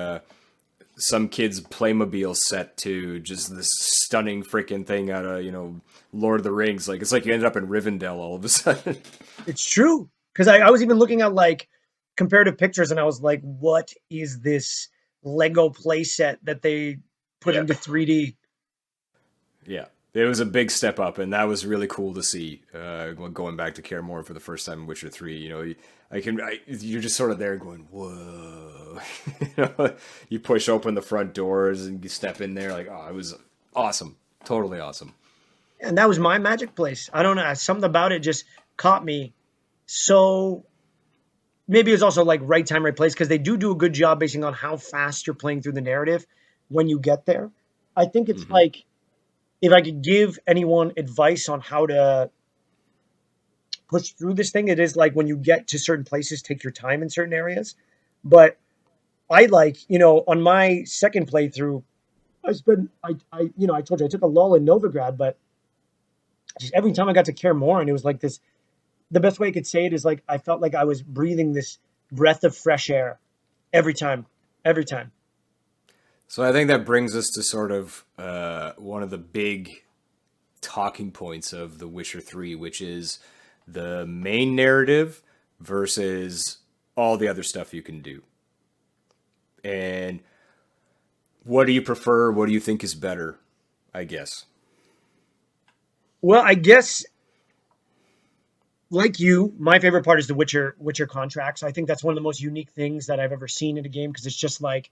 some kid's Playmobil set to just this stunning freaking thing out of, Lord of the Rings. Like, it's like you ended up in Rivendell all of a sudden. It's true. Because I was even looking at, like, comparative pictures, and I was like, what is this Lego playset that they put into 3D? Yeah. It was a big step up, and that was really cool to see. Going back to Kaer Morhen for the first time in Witcher 3, you're just sort of there going, whoa. You push open the front doors and you step in there, like, oh, it was awesome, totally awesome. And that was my magic place. I don't know, something about it just caught me. So maybe it's also like right time, right place, because they do a good job basing on how fast you're playing through the narrative when you get there. I think it's like, if I could give anyone advice on how to push through this thing, it is like when you get to certain places, take your time in certain areas. But I on my second playthrough, I told you I took a lull in Novigrad, but just every time I got to Kaer Morhen, it was like this. The best way I could say it is like I felt like I was breathing this breath of fresh air every time. So I think that brings us to sort of one of the big talking points of The Witcher 3, which is the main narrative versus all the other stuff you can do. And what do you prefer? What do you think is better, I guess? Well, I guess, like you, my favorite part is the Witcher contracts. I think that's one of the most unique things that I've ever seen in a game, because it's just like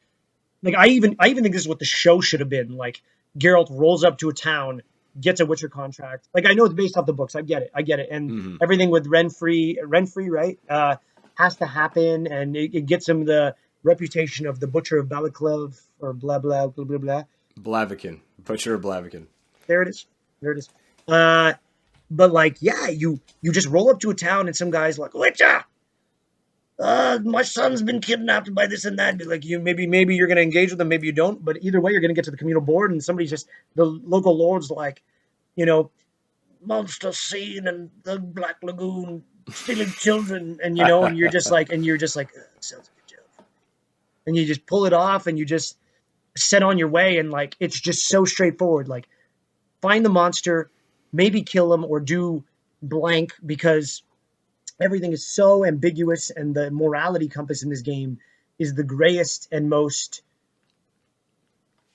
I even think this is what the show should have been. Like Geralt rolls up to a town, gets a Witcher contract. Like I know it's based off the books. I get it. And everything with Renfrey, right? Has to happen, and it gets him the reputation of the Butcher of Balaclave, or blah blah blah blah blah. Blaviken, Butcher of Blaviken. There it is. But like, yeah, you just roll up to a town and some guy's like, Witcher, my son's been kidnapped by this and that. Like maybe you're gonna engage with them, maybe you don't. But either way, you're gonna get to the communal board, and the local lord's like, monster seen in the Black Lagoon stealing children, and and you're just like, sounds like a good joke. And you just pull it off, and you just set on your way, and like it's just so straightforward. Like find the monster, maybe kill him or do blank, because everything is so ambiguous, and the morality compass in this game is the grayest and most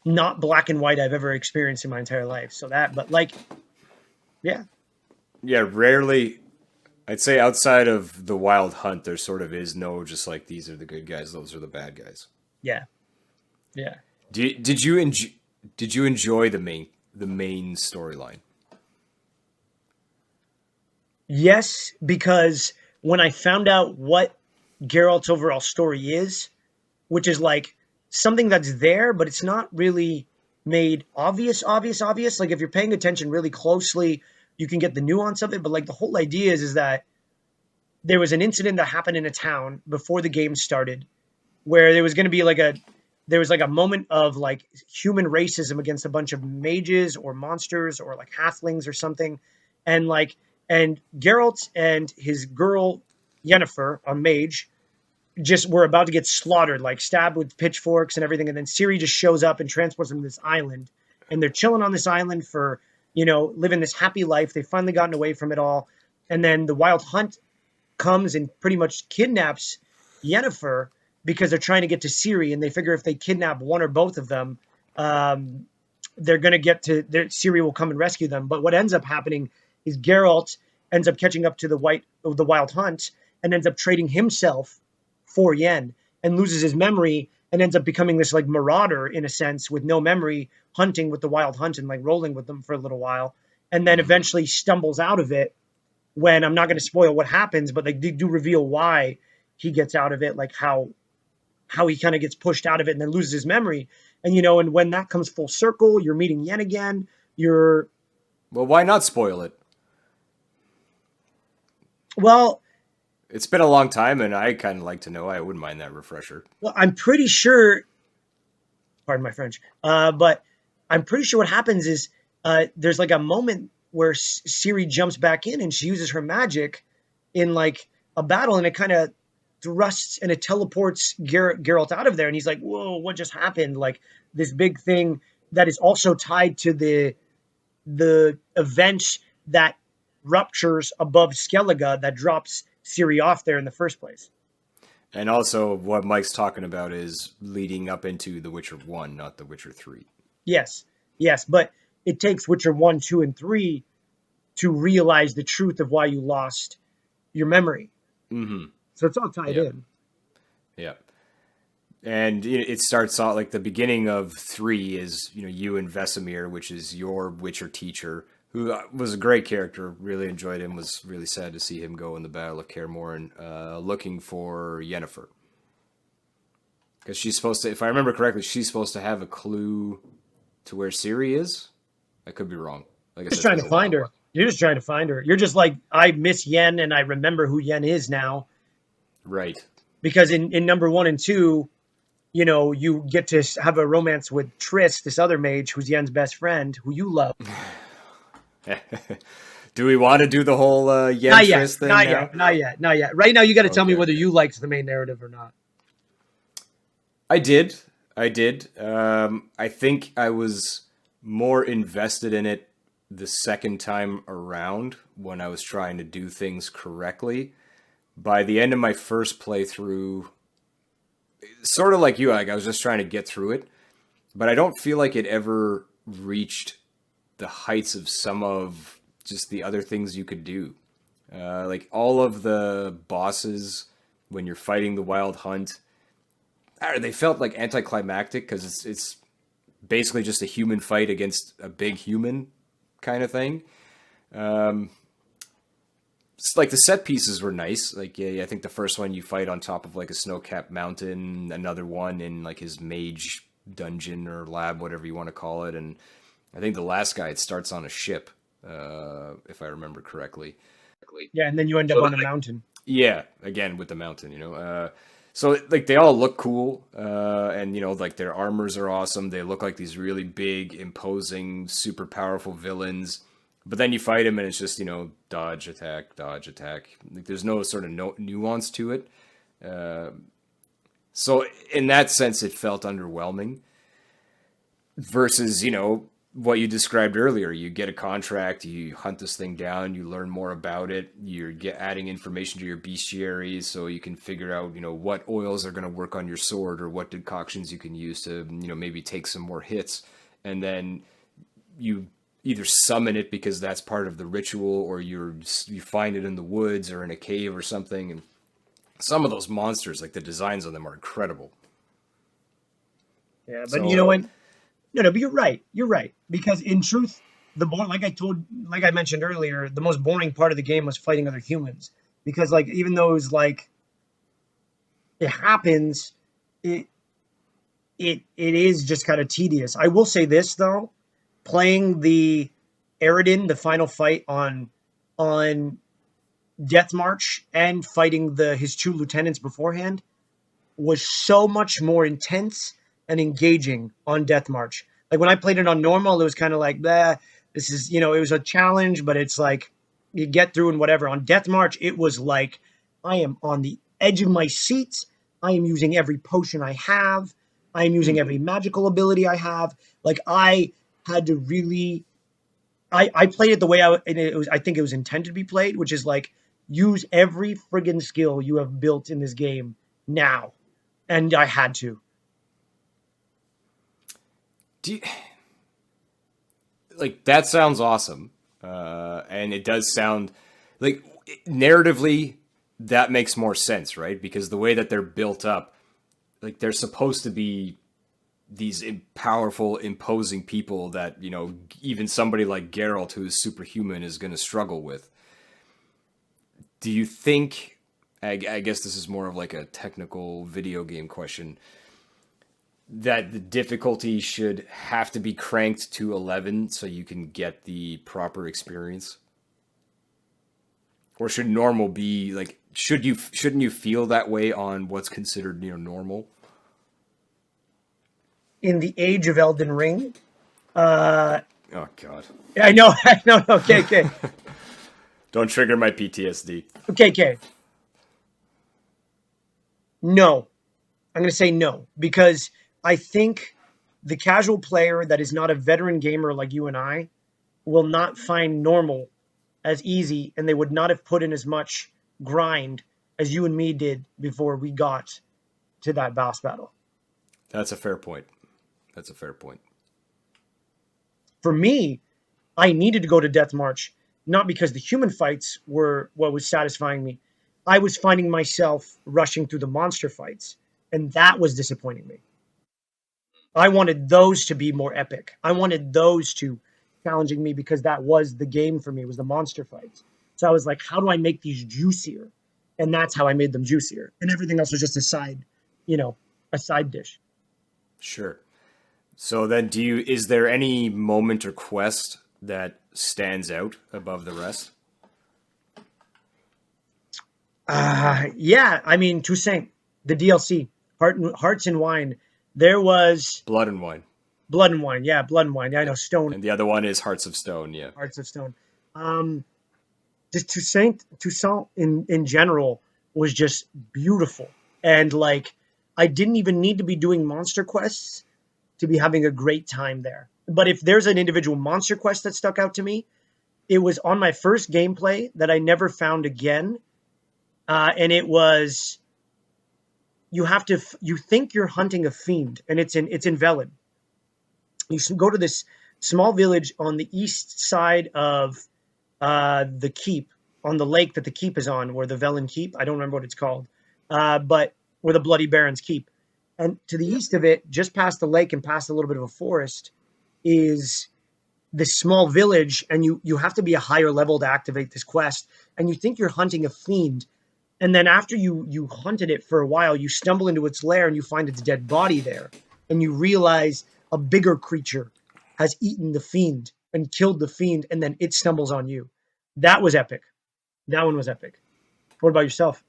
not black and white I've ever experienced in my entire life. So that, but like, yeah, Yeah, rarely. I'd say outside of the Wild Hunt, there sort of is no just like these are the good guys, those are the bad guys. yeah, yeah. Did you enjoy the main storyline? Yes, because when I found out what Geralt's overall story is, which is like something that's there, but it's not really made obvious. Like if you're paying attention really closely, you can get the nuance of it. But like the whole idea is that there was an incident that happened in a town before the game started, where there was going to be like a moment of like human racism against a bunch of mages or monsters or like halflings or something, and like and Geralt and his girl Yennefer, a mage, just were about to get slaughtered, like stabbed with pitchforks and everything. And then Ciri just shows up and transports them to this island, and they're chilling on this island for living this happy life. They've finally gotten away from it all, and then the Wild Hunt comes and pretty much kidnaps Yennefer because they're trying to get to Ciri, and they figure if they kidnap one or both of them, they're going to Ciri will come and rescue them. But what ends up happening is Geralt ends up catching up to the Wild Hunt and ends up trading himself for Yen, and loses his memory and ends up becoming this like marauder in a sense with no memory, hunting with the Wild Hunt and like rolling with them for a little while, and then eventually stumbles out of it. When I'm not going to spoil what happens, but they do reveal why he gets out of it, like how he kind of gets pushed out of it and then loses his memory. And and when that comes full circle, you're meeting Yen again. Well, why not spoil it? Well, it's been a long time, and I kind of like to know. I wouldn't mind that refresher. Well, I'm pretty sure. Pardon my French, but I'm pretty sure what happens is there's like a moment where Ciri jumps back in and she uses her magic in like a battle, and it kind of thrusts and it teleports Geralt out of there, and he's like, "Whoa, what just happened?" Like this big thing that is also tied to the event that ruptures above Skellige that drops Ciri off there in the first place. And also, what Mike's talking about is leading up into The Witcher 1, not The Witcher 3. Yes, but it takes Witcher 1, 2, and 3 to realize the truth of why you lost your memory. Mm-hmm. So it's all tied in. Yeah. And it starts out like the beginning of 3 is, you and Vesemir, which is your Witcher teacher, who was a great character. Really enjoyed him. Was really sad to see him go in the Battle of Kaer Morhen, looking for Yennefer. Because she's supposed to, if I remember correctly, she's supposed to have a clue to where Ciri is. I could be wrong. Like I just said, trying to find her. You're just trying to find her. You're just like, I miss Yen and I remember who Yen is now. Right. Because in number 1 and 2, you get to have a romance with Triss, this other mage who's Yen's best friend, who you love. Do we want to do the whole Yen Triss thing? Not yet. Right now, you got to tell me whether you liked the main narrative or not. I did. I think I was more invested in it the second time around when I was trying to do things correctly. By the end of my first playthrough, sort of like you, like I was just trying to get through it, but I don't feel like it ever reached the heights of some of just the other things you could do. Like all of the bosses when you're fighting the Wild Hunt, they felt like anticlimactic because it's basically just a human fight against a big human kind of thing. It's like the set pieces were nice. Like, yeah, I think the first one you fight on top of like a snow-capped mountain, another one in like his mage dungeon or lab, whatever you want to call it. And I think the last guy, it starts on a ship, if I remember correctly. Yeah, and then you end up on a mountain. Yeah, again with the mountain, So like they all look cool, and like their armors are awesome. They look like these really big, imposing, super powerful villains. But then you fight them, and it's just dodge, attack, dodge, attack. Like there's no sort of nuance to it. So in that sense, it felt underwhelming. versus, what you described earlier. You get a contract, you hunt this thing down, you learn more about it, adding information to your bestiaries so you can figure out, what oils are going to work on your sword or what decoctions you can use to, maybe take some more hits. And then you either summon it because that's part of the ritual, or you find it in the woods or in a cave or something. And some of those monsters, like the designs on them, are incredible. Yeah, but you know So what? No, but you're right. You're right. Because in truth, like I mentioned earlier, the most boring part of the game was fighting other humans. Because like, even though it was like it happens, it it is just kind of tedious. I will say this though, playing the Eridan, the final fight on Death March, and fighting the his two lieutenants beforehand was so much more intense and engaging on Death March. Like when I played it on normal, it was kind of like, this is, it was a challenge, but it's like you get through and whatever. On Death March, it was like I am on the edge of my seat. I am using every potion I have. I am using every magical ability I have. Like I had to really, I played it the way and it was, I think it was intended to be played, which is like use every friggin' skill you have built in this game now. And I had to. do you, like that sounds awesome, and it does sound like narratively that makes more sense, right? Because the way that they're built up, like they're supposed to be these powerful, imposing people that even somebody like Geralt, who is superhuman, is going to struggle with. Do you think? I guess this is more of like a technical video game question, that the difficulty should have to be cranked to 11 so you can get the proper experience? Or should normal be like, shouldn't you feel that way on what's considered normal? In the age of Elden Ring, uh, Oh god. I know, I know. Okay, okay, Don't trigger my PTSD. okay. No, I'm going to say no because I think the casual player that is not a veteran gamer like you and I will not find normal as easy, and they would not have put in as much grind as you and me did before we got to that boss battle. That's a fair point. That's a fair point. For me, I needed to go to Death March, not because the human fights were what was satisfying me. I was finding myself rushing through the monster fights, and that was disappointing me. I wanted those to be more epic. I wanted those to challenging me because that was the game for me, was the monster fights. So I was like, how do I make these juicier? And that's how I made them juicier. And everything else was just you know, a side dish. Sure. So then is there any moment or quest that stands out above the rest? Yeah, I mean, Toussaint, the DLC, Hearts and Wine. There was Blood and Wine. Blood and Wine. Yeah, Blood and Wine. Yeah, I know. Stone, And the other one is Hearts of Stone, yeah. Hearts of Stone. Um, just Toussaint in general was just beautiful. And like, I didn't even need to be doing monster quests to be having a great time there. But if there's an individual monster quest that stuck out to me, it was on my first gameplay that I never found again. And it was, you think you're hunting a fiend, and it's in Velen. You should go to this small village on the east side of the keep, on the lake that the keep is on, where the Velen keep. I don't remember what it's called, but where the Bloody Barons keep. And to the east of it, just past the lake and past a little bit of a forest, is this small village, and you have to be a higher level to activate this quest. And you think you're hunting a fiend, and then after you hunted it for a while, you stumble into its lair and you find its dead body there, and you realize a bigger creature has eaten the fiend and killed the fiend, and then it stumbles on you. That was epic. That one was epic. What about yourself?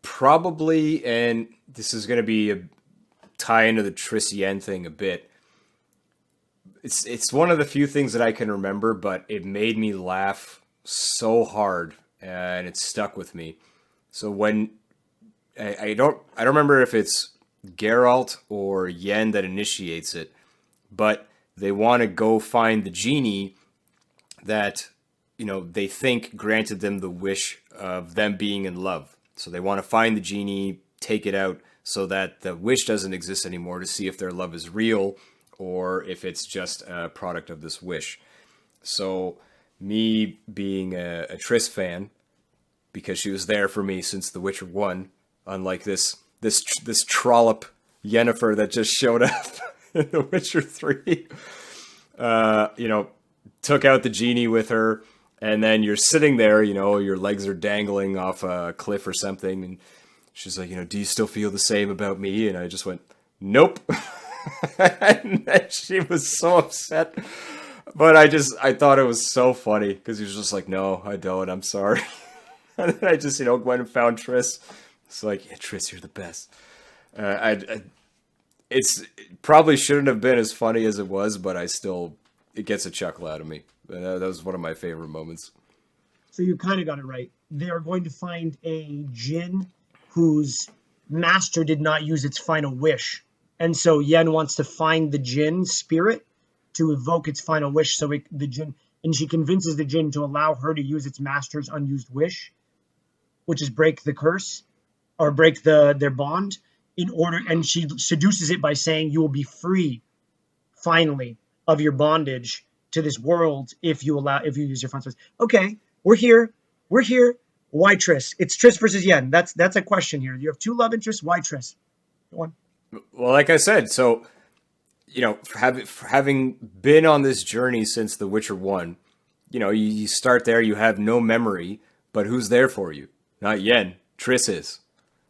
Probably, and this is going to be a tie into the Tricien thing a bit. It's one of the few things that I can remember, but it made me laugh so hard, and it stuck with me. So I don't remember if it's Geralt or Yen that initiates it, but they want to go find the genie that they think granted them the wish of them being in love. So they want to find the genie, take it out, so that the wish doesn't exist anymore, to see if their love is real or if it's just a product of this wish. So me being a Triss fan, because she was there for me since The Witcher 1, unlike this trollop Yennefer that just showed up in The Witcher 3. Took out the genie with her, and then you're sitting there, your legs are dangling off a cliff or something, and she's like, do you still feel the same about me? And I just went, nope. And then she was so upset. But I thought it was so funny, because he was just like, no, I don't, I'm sorry. And then I just, went and found Triss. It's like, yeah, Triss, you're the best. It probably shouldn't have been as funny as it was, but it gets a chuckle out of me. That was one of my favorite moments. So you kind of got it right. They are going to find a djinn whose master did not use its final wish. And so Yen wants to find the djinn spirit to evoke its final wish. So the djinn, and she convinces the djinn to allow her to use its master's unused wish, which is break the curse or break their bond and she seduces it by saying, you will be free finally of your bondage to this world if you use your funds. Okay, we're here. Why Triss? It's Triss versus Yen. That's a question here. You have two love interests. Why Triss? Go on. Well, like I said, so having been on this journey since The Witcher 1, you start there, you have no memory, but who's there for you? Not Yen. Triss is.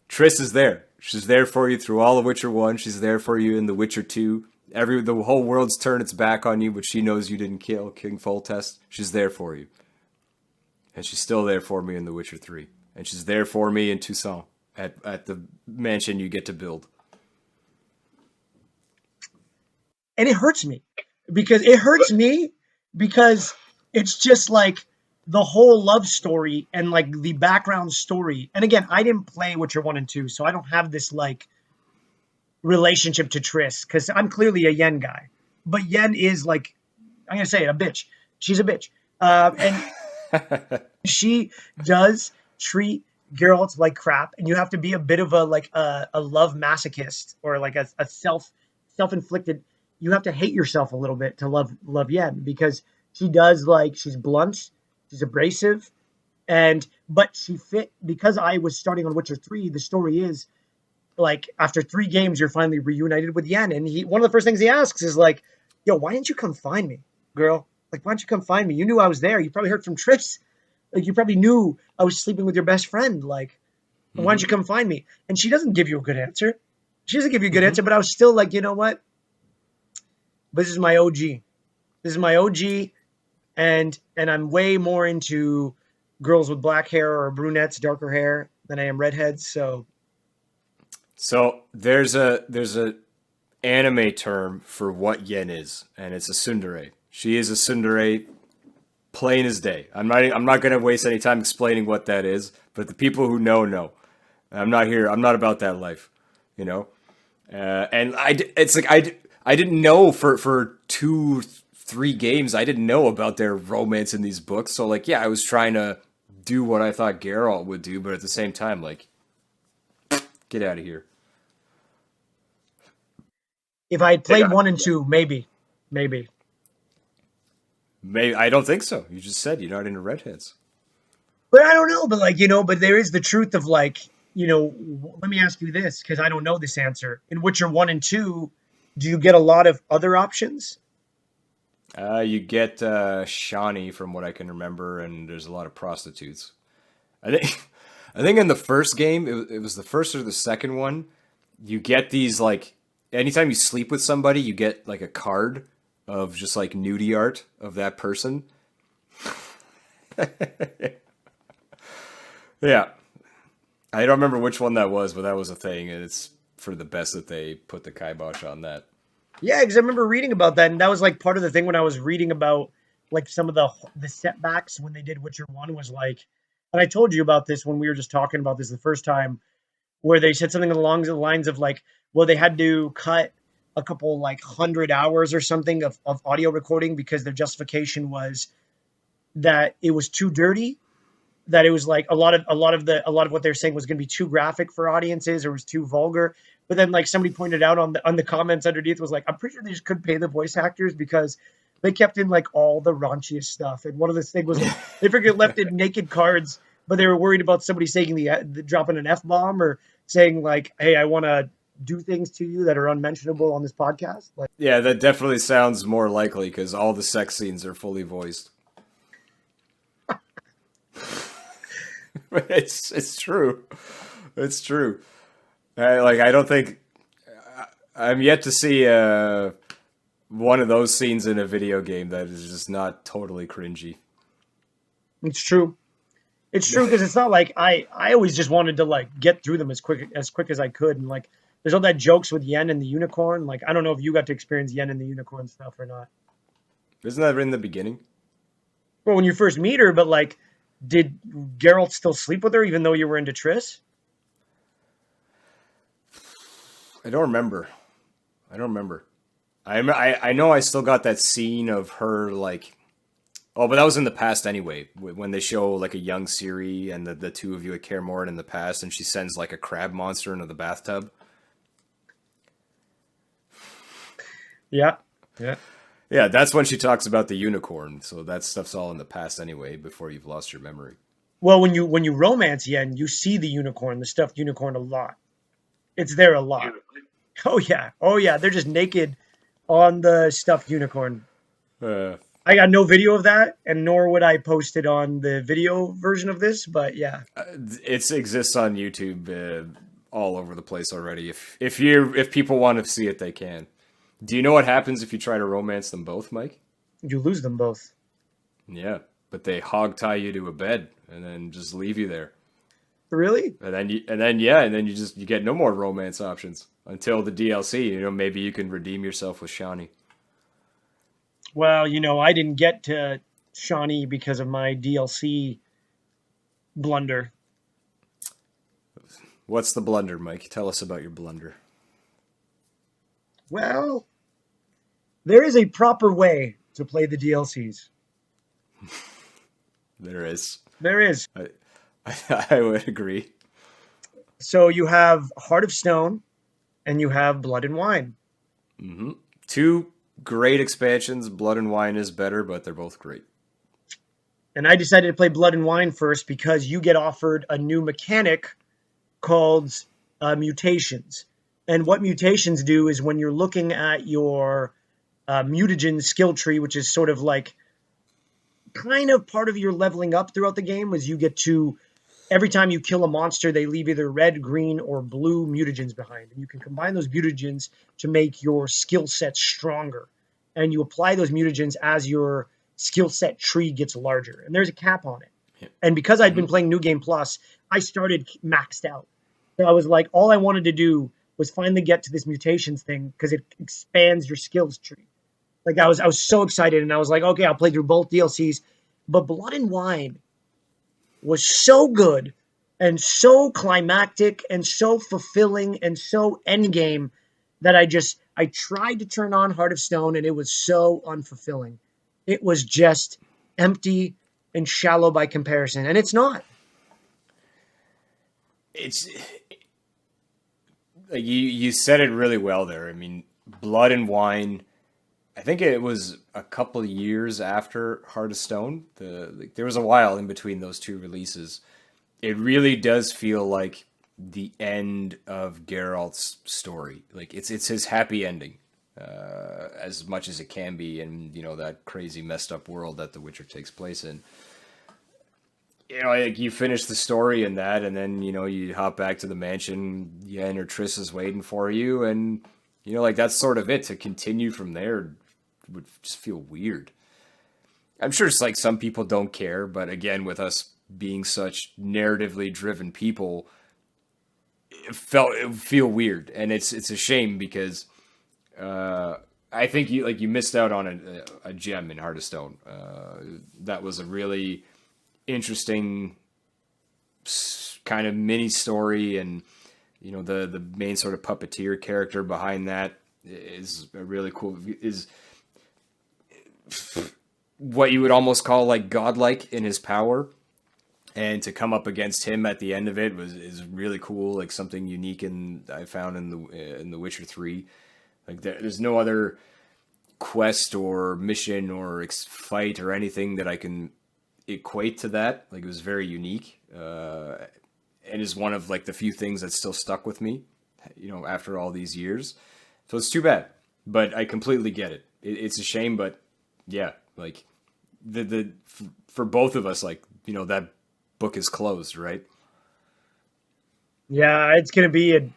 Triss is there. She's there for you through all of Witcher 1. She's there for you in The Witcher 2. The whole world's turned its back on you, but she knows you didn't kill King Foltest. She's there for you. And she's still there for me in The Witcher 3. And she's there for me in Toussaint at the mansion you get to build. And it hurts me because it's just like the whole love story and like the background story. And again, I didn't play Witcher 1 and 2, so I don't have this like relationship to Triss, because I'm clearly a Yen guy. But Yen is like, I'm going to say it, a bitch. She's a bitch. And she does treat Geralt like crap, and you have to be a bit of a love masochist, or like a self-inflicted. You have to hate yourself a little bit to love Yen, because she's blunt, she's abrasive, but she fit, because I was starting on Witcher 3, the story is like after 3 games you're finally reunited with Yen, and one of the first things he asks is like, yo, why didn't you come find me, girl? Like, why don't you come find me? You knew I was there. You probably heard from Triss. Like, you probably knew I was sleeping with your best friend. Like, why don't you come find me? And she doesn't give you a good answer. She doesn't give you a good answer, but I was still like, you know what? This is my OG. This is my OG, and I'm way more into girls with black hair or brunettes, darker hair, than I am redheads. So there's a anime term for what Yen is, and it's a tsundere. She is a tsundere, plain as day. I'm not going to waste any time explaining what that is, but the people who know. I'm not about that life, And I didn't know for 2-3 games, I didn't know about their romance in these books. So like, yeah, I was trying to do what I thought Geralt would do, but at the same time, like, get out of here. if I had played 1 and 2, maybe. Maybe I don't think so. You just said you're not into redheads. But I don't know. But like, but there is the truth of like, let me ask you this, because I don't know this answer. In Witcher 1 and 2, do you get a lot of other options? You get Shani, from what I can remember, and there's a lot of prostitutes. I think in the first game, it was the first or the second one, you get these, like, anytime you sleep with somebody, you get like a card of just like nudie art of that person. Yeah. I don't remember which one that was, but that was a thing, and it's for the best that they put the kibosh on that. Yeah, because I remember reading about that, and that was like part of the thing when I was reading about like some of the setbacks when they did Witcher 1 was like, and I told you about this when we were just talking about this the first time, where they said something along the lines of like, well, they had to cut a couple like 100 hours or something of audio recording because their justification was that it was too dirty, that it was like a lot of what they're saying was going to be too graphic for audiences or was too vulgar. But then like somebody pointed out on the comments underneath was like, I'm pretty sure they just couldn't pay the voice actors because they kept in like all the raunchiest stuff. And one of the things was they freaking left in naked cards, but they were worried about somebody saying the dropping an F bomb or saying like, hey, I want to do things to you that are unmentionable on this podcast. Like, Yeah, that definitely sounds more likely because all the sex scenes are fully voiced. It's true. It's true. I don't think I'm yet to see one of those scenes in a video game that is just not totally cringy. it's true. It's true because it's not like I always just wanted to like get through them as quick as I could, and like there's all that jokes with Yen and the unicorn. Like I don't know if you got to experience Yen and the unicorn stuff or not. Isn't that in the beginning? Well, when you first meet her, but like, did Geralt still sleep with her even though you were into Triss? I don't remember. I know I still got that scene of her like. Oh, but that was in the past anyway. When they show like a young Ciri and the two of you at Kaer Morhen in the past, and she sends like a crab monster into the bathtub. Yeah, yeah. Yeah, that's when she talks about the unicorn. So that stuff's all in the past anyway. Before you've lost your memory. Well, when you romance Yen, you see the unicorn, the stuffed unicorn, a lot. It's there a lot. Oh yeah. They're just naked on the stuffed unicorn. Uh, I got no video of that, and nor would I post it on the video version of this. But yeah, it exists on YouTube all over the place already. If people want to see it, they can. Do you know what happens if you try to romance them both, Mike? you lose them both. Yeah, but they hog tie you to a bed and then just leave you there. Really? And then you get no more romance options until the DLC. You know, maybe you can redeem yourself with Shawnee. Well, I didn't get to Shawnee because of my DLC blunder. What's the blunder, Mike? Tell us about your blunder. Well, there is a proper way to play the DLCs. There is. There is. I would agree. So you have Heart of Stone and you have Blood and Wine. Mm-hmm. Two great expansions. Blood and Wine is better, but they're both great. And I decided to play Blood and Wine first because you get offered a new mechanic called mutations. And what mutations do is when you're looking at your mutagen skill tree, which is sort of like kind of part of your leveling up throughout the game, is you get to, every time you kill a monster, they leave either red, green, or blue mutagens behind. And you can combine those mutagens to make your skill set stronger. And you apply those mutagens as your skill set tree gets larger. And there's a cap on it. Yeah. And because I'd been playing New Game Plus, I started maxed out. So I was like, all I wanted to do was finally get to this mutations thing because it expands your skills tree. Like I was so excited, and I was like, okay, I'll play through both DLCs. But Blood and Wine was so good and so climactic and so fulfilling and so endgame that I tried to turn on Heart of Stone, and it was so unfulfilling. It was just empty and shallow by comparison, and it's not. It's like you said it really well there. I mean, Blood and Wine. I think it was a couple of years after Heart of Stone. There was a while in between those two releases. It really does feel like the end of Geralt's story. Like it's his happy ending, as much as it can be in that crazy messed up world that The Witcher takes place in. Like you finish the story in that, and then you hop back to the mansion. Yen or Triss is waiting for you, and like that's sort of it. To continue from there would just feel weird. I'm sure it's like some people don't care, but again, with us being such narratively driven people, it would feel weird, and it's a shame because I think you missed out on a gem in Heart of Stone. That was a really interesting kind of mini story, and You know, the main sort of puppeteer character behind that is a really cool, is what you would almost call like godlike in his power. And to come up against him at the end of it is really cool, like something unique I found in the Witcher 3. Like there's no other quest or mission or fight or anything that I can equate to that. Like it was very unique, and is one of like the few things that still stuck with me, you know, after all these years. So it's too bad, but I completely get it. It's a shame, but yeah, like for both of us, like, you know, that book is closed, right? Yeah, it's gonna be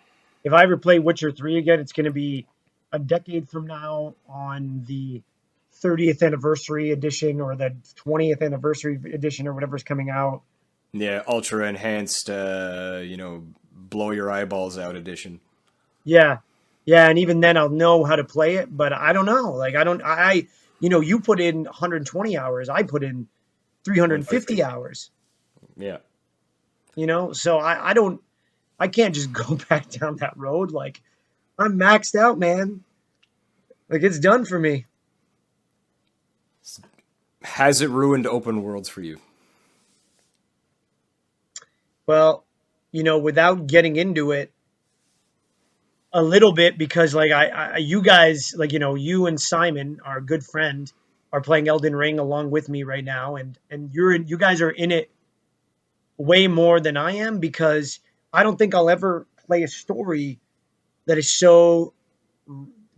if I ever play Witcher 3 again, it's gonna be a decade from now on the 30th anniversary edition or the 20th anniversary edition or whatever's coming out. Yeah, ultra enhanced, you know, blow your eyeballs out edition. Yeah. Yeah, and even then I'll know how to play it, but I don't know. Like you know, you put in 120 hours, I put in 350 150. hours, Yeah. you know? So I can't just go back down that road. Like I'm maxed out, man. Like it's done for me. Has it ruined open worlds for you? Well, you know, without getting into it a little bit, because like you guys, like, you know, you and Simon, our good friend, are playing Elden Ring along with me right now, and you guys are in it way more than I am, because I don't think I'll ever play a story that is so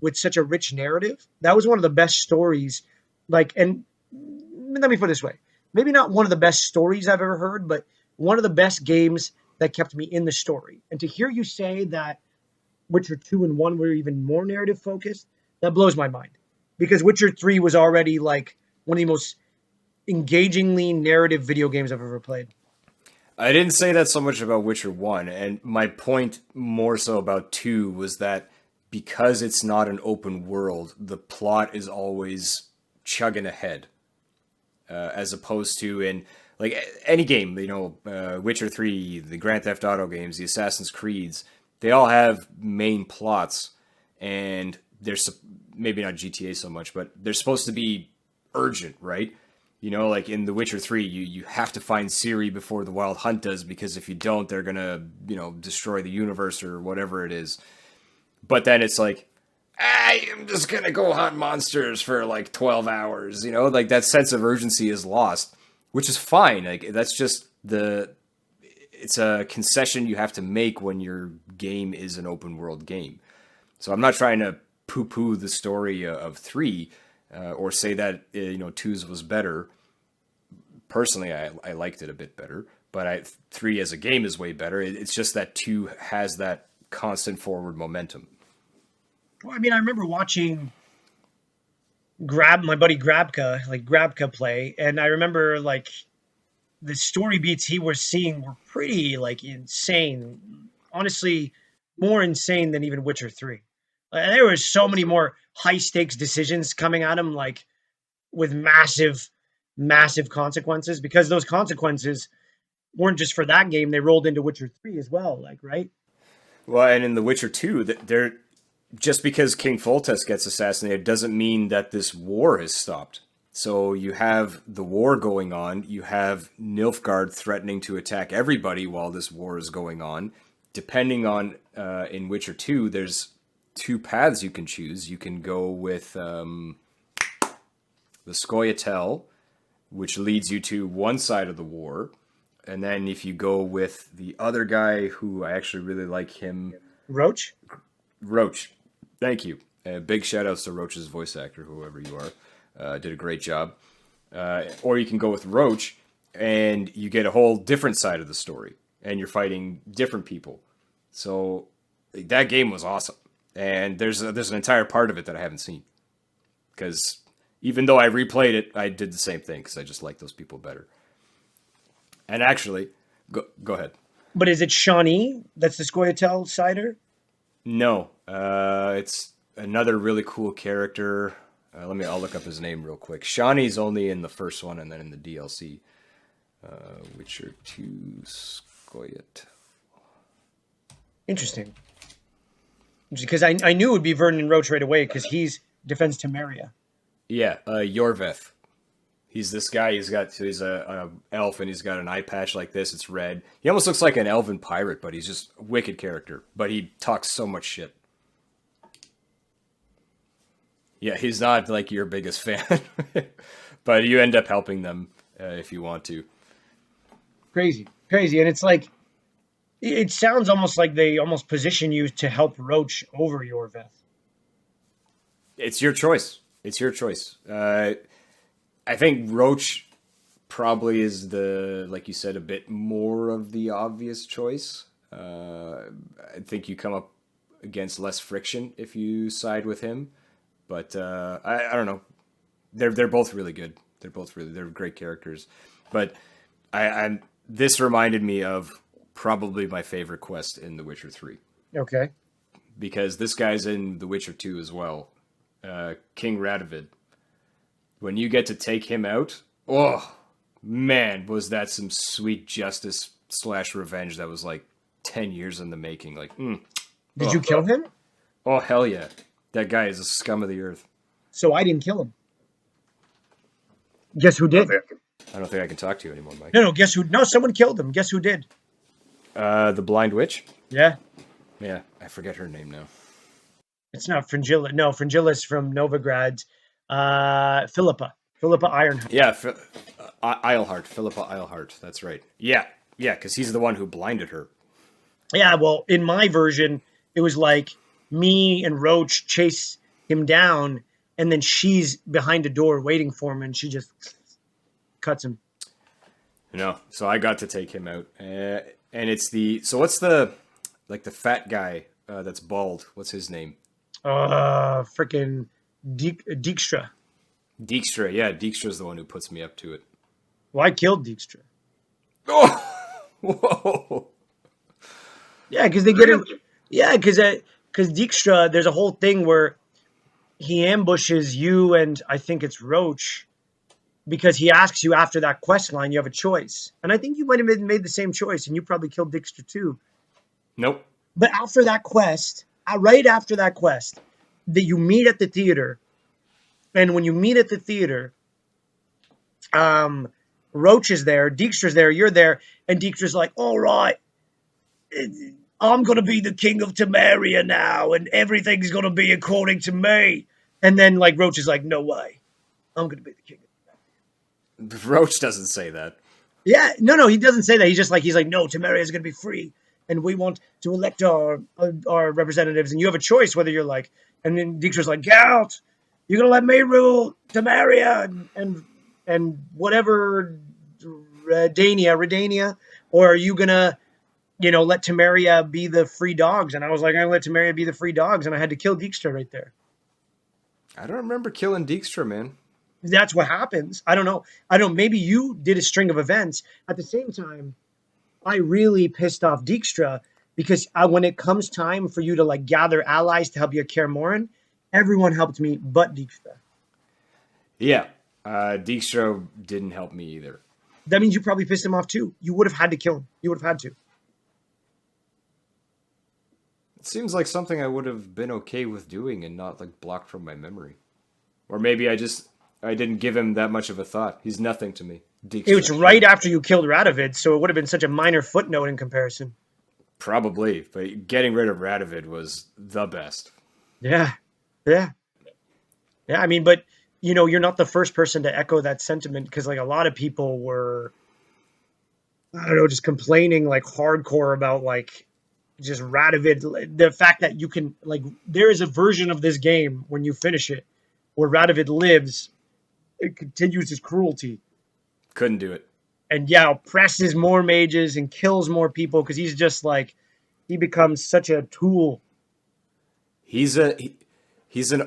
with such a rich narrative. That was one of the best stories. Like, and let me put it this way: maybe not one of the best stories I've ever heard, but one of the best games that kept me in the story. And to hear you say that Witcher 2 and 1 were even more narrative focused, that blows my mind. Because Witcher 3 was already like one of the most engagingly narrative video games I've ever played. I didn't say that so much about Witcher 1, and my point more so about 2 was that because it's not an open world, the plot is always chugging ahead. As opposed to in like any game, you know, Witcher 3, the Grand Theft Auto games, the Assassin's Creeds, they all have main plots, and they're maybe not GTA so much, but they're supposed to be urgent, right? You know, like in The Witcher 3, you have to find Ciri before the Wild Hunt does, because if you don't, they're gonna, you know, destroy the universe or whatever it is. But then it's like, I am just gonna go hunt monsters for like 12 hours, you know, like that sense of urgency is lost, which is fine. Like that's just it's a concession you have to make when your game is an open world game. So I'm not trying to poo poo the story of 3, or say that, you know, 2's was better. Personally, I liked it a bit better, but 3 as a game is way better. It's just that 2 has that constant forward momentum. Well, I mean, I remember watching my buddy Grabka play, and I remember like the story beats he was seeing were pretty like insane. Honestly, more insane than even Witcher 3. There was so many more high stakes decisions coming at him, like with massive consequences, because those consequences weren't just for that game, they rolled into Witcher 3 as well, like, right? Well, and in The Witcher 2, they're just because King Foltest gets assassinated doesn't mean that this war has stopped. So you have the war going on, you have Nilfgaard threatening to attack everybody while this war is going on. Depending on, in Witcher 2, there's 2 paths you can choose. You can go with the Scoia'tael, which leads you to one side of the war. And then if you go with the other guy, who I actually really like him, Roach? Roach. Thank you. Big shout outs to Roach's voice actor, whoever you are. Did a great job. Or you can go with Roach, and you get a whole different side of the story, and you're fighting different people. So that game was awesome. And there's an entire part of it that I haven't seen. Because even though I replayed it, I did the same thing, because I just like those people better. And actually, go ahead. But is it Shawnee that's the Scoia'tael cider? No, it's another really cool character. I'll look up his name real quick. Shawnee's only in the first one and then in the DLC. Witcher 2 Scoia'tael. Interesting. Because I knew it would be Vernon Roach right away because he's defends Temeria. Yeah, Yorveth. He's this guy. He's a elf, and he's got an eye patch like this. It's red. He almost looks like an elven pirate, but he's just a wicked character. But he talks so much shit. Yeah, he's not like your biggest fan, but you end up helping them if you want to. Crazy, crazy, and it's like it sounds almost like they almost position you to help Roach over Yorveth. It's your choice. It's your choice. I think Roach probably is like you said, a bit more of the obvious choice. I think you come up against less friction if you side with him. But I don't know. They're both really good. They're great characters. But this reminded me of probably my favorite quest in The Witcher 3. Okay. Because this guy's in The Witcher 2 as well. King Radovid. When you get to take him out, oh man, was that some sweet justice / revenge that was like 10 years in the making. Like, Did you kill him? Oh hell yeah. That guy is a scum of the earth. So I didn't kill him. Guess who did? I don't think I can talk to you anymore, Mike. No, guess who? No, someone killed him. Guess who did? The blind witch? Yeah. Yeah, I forget her name now. It's not Fringilla. No, Fringilla's from Novigrad. Philippa Ironheart. Yeah, Eilhart. Philippa Eilhart. That's right. Yeah, because he's the one who blinded her. Yeah, well, in my version, it was like me and Roach chase him down, and then she's behind a door waiting for him, and she just cuts him. No, so I got to take him out, and it's what's the fat guy that's bald? What's his name? Freaking Dijkstra. Dijkstra, yeah, Dijkstra's the one who puts me up to it. Well, I killed Dijkstra. Oh, whoa! Yeah, because they get him. Yeah, because Dijkstra, there's a whole thing where he ambushes you and I think it's Roach because he asks you after that quest line, you have a choice. And I think you might have made the same choice and you probably killed Dijkstra too. Nope. But after that quest, right after that quest, that you meet at the theater, and when you meet at the theater, Roach is there, Dijkstra's there, you're there, and Dijkstra's like, all right, I'm going to be the king of Temeria now, and everything's going to be according to me. And then, like, Roach is like, no way. I'm going to be the king of Temeria. Roach doesn't say that. Yeah, no, he doesn't say that. He's like, no, Temeria is going to be free, and we want to elect our representatives, and you have a choice whether you're like, and then Dijkstra's like, Geralt, you're going to let me rule Temeria and whatever, Redania, or are you going to, let Temeria be the free dogs? And I was like, I let Temeria be the free dogs, and I had to kill Dijkstra right there. I don't remember killing Dijkstra, man. That's what happens. I don't know. Maybe you did a string of events. At the same time, I really pissed off Dijkstra because when it comes time for you to like gather allies to help you at Kaer Morhen, everyone helped me but Dijkstra. Yeah. Dijkstra didn't help me either. That means you probably pissed him off too. You would have had to kill him. You would have had to. It seems like something I would have been okay with doing and not like blocked from my memory. Or maybe I didn't give him that much of a thought. He's nothing to me. Dijkstra. It was right after you killed Radovid, so it would have been such a minor footnote in comparison. Probably, but getting rid of Radovid was the best. Yeah. I mean, but you're not the first person to echo that sentiment because like a lot of people were, I don't know, just complaining like hardcore about like just Radovid. The fact that you can like, there is a version of this game when you finish it where Radovid lives, it continues his cruelty. Couldn't do it. And oppresses more mages and kills more people because he's just like, he becomes such a tool. He's an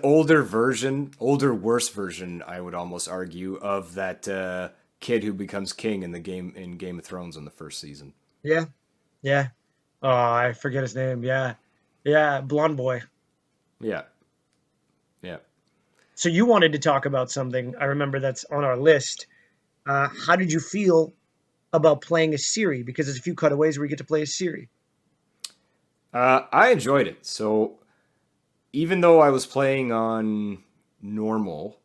older worse version, I would almost argue, of that kid who becomes king in Game of Thrones in the first season. Yeah. Oh, I forget his name. Yeah, blonde boy. Yeah. So you wanted to talk about something. I remember that's on our list. How did you feel about playing a Ciri? Because there's a few cutaways where you get to play a Ciri. I enjoyed it. So even though I was playing on normal,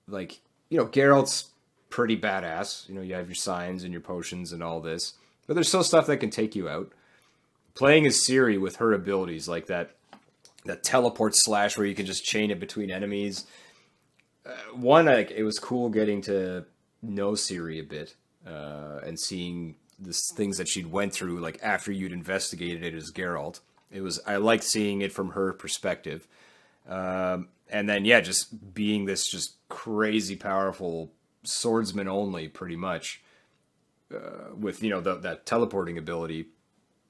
like, Geralt's pretty badass. You have your signs and your potions and all this, but there's still stuff that can take you out. Playing as Ciri with her abilities, like that teleport slash where you can just chain it between enemies. One, like, it was cool getting to know Ciri a bit, and seeing the things that she'd went through, like after you'd investigated it as Geralt. I liked seeing it from her perspective. And then, yeah, just being this just crazy powerful swordsman only, pretty much, with that teleporting ability.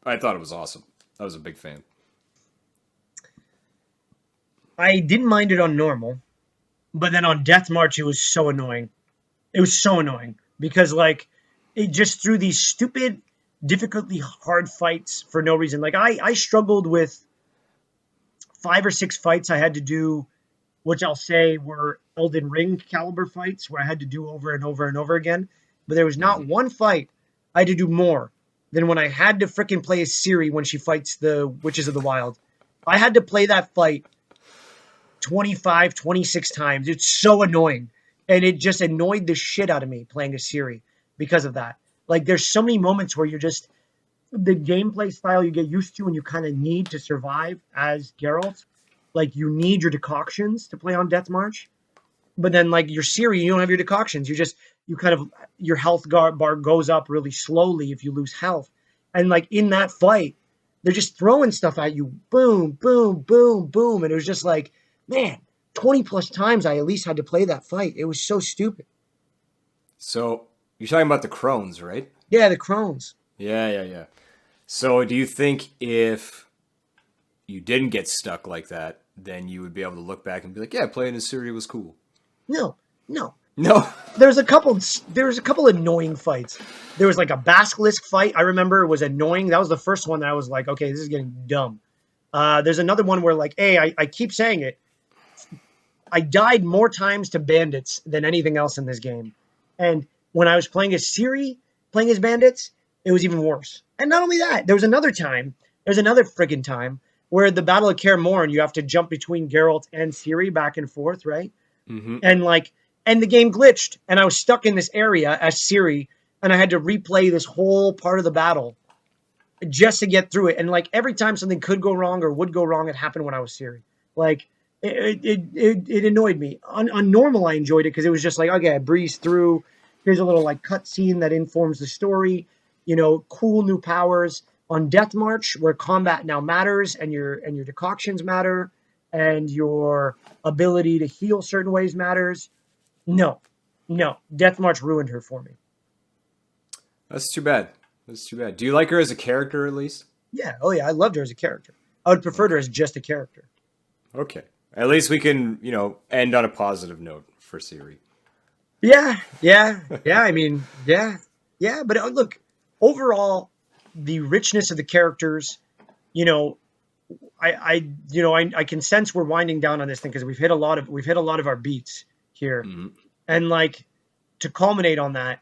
I thought it was awesome. I was a big fan. I didn't mind it on normal, but then on Death March, it was so annoying. It was so annoying because like it just threw these stupid, difficultly hard fights for no reason. Like I struggled with 5 or 6 fights I had to do, which I'll say were Elden Ring caliber fights where I had to do over and over and over again. But there was not one fight I had to do more than when I had to fricking play as Ciri when she fights the Witches of the Wild. I had to play that fight 25, 26 times. It's so annoying. And it just annoyed the shit out of me playing a Siri because of that. Like there's so many moments where you're just the gameplay style you get used to and you kind of need to survive as Geralt. Like you need your decoctions to play on Death March. But then like your Siri, you don't have your decoctions. You kind of your health bar goes up really slowly if you lose health. And like in that fight, they're just throwing stuff at you. Boom, boom, boom, boom. And it was just like, man, 20 plus times I at least had to play that fight. It was so stupid. So you're talking about the crones, right? Yeah, the crones. Yeah. So do you think if you didn't get stuck like that, then you would be able to look back and be like, yeah, playing as Ciri was cool? No. No. There's a couple annoying fights. There was like a basilisk fight. I remember it was annoying. That was the first one that I was like, okay, this is getting dumb. There's another one where like, hey, I keep saying it. I died more times to bandits than anything else in this game. And when I was playing as Ciri, playing as bandits, it was even worse. And not only that, there's another friggin' time where the Battle of Kaer Morhen, you have to jump between Geralt and Ciri back and forth, right? Mm-hmm. And the game glitched, and I was stuck in this area as Ciri, and I had to replay this whole part of the battle just to get through it. And like every time something could go wrong or would go wrong, it happened when I was Ciri. Like it annoyed me. On normal, I enjoyed it because it was just like, okay, I breezed through. Here's a little like cutscene that informs the story. Cool new powers. On Death March, where combat now matters and your decoctions matter and your ability to heal certain ways matters. No. Death March ruined her for me. That's too bad. Do you like her as a character at least? Yeah. Oh yeah, I loved her as a character. I would prefer her as just a character. Okay. At least we can, end on a positive note for Ciri. Yeah. I mean, yeah. But look, overall, the richness of the characters, I can sense we're winding down on this thing because we've hit a lot of our beats here, and like to culminate on that,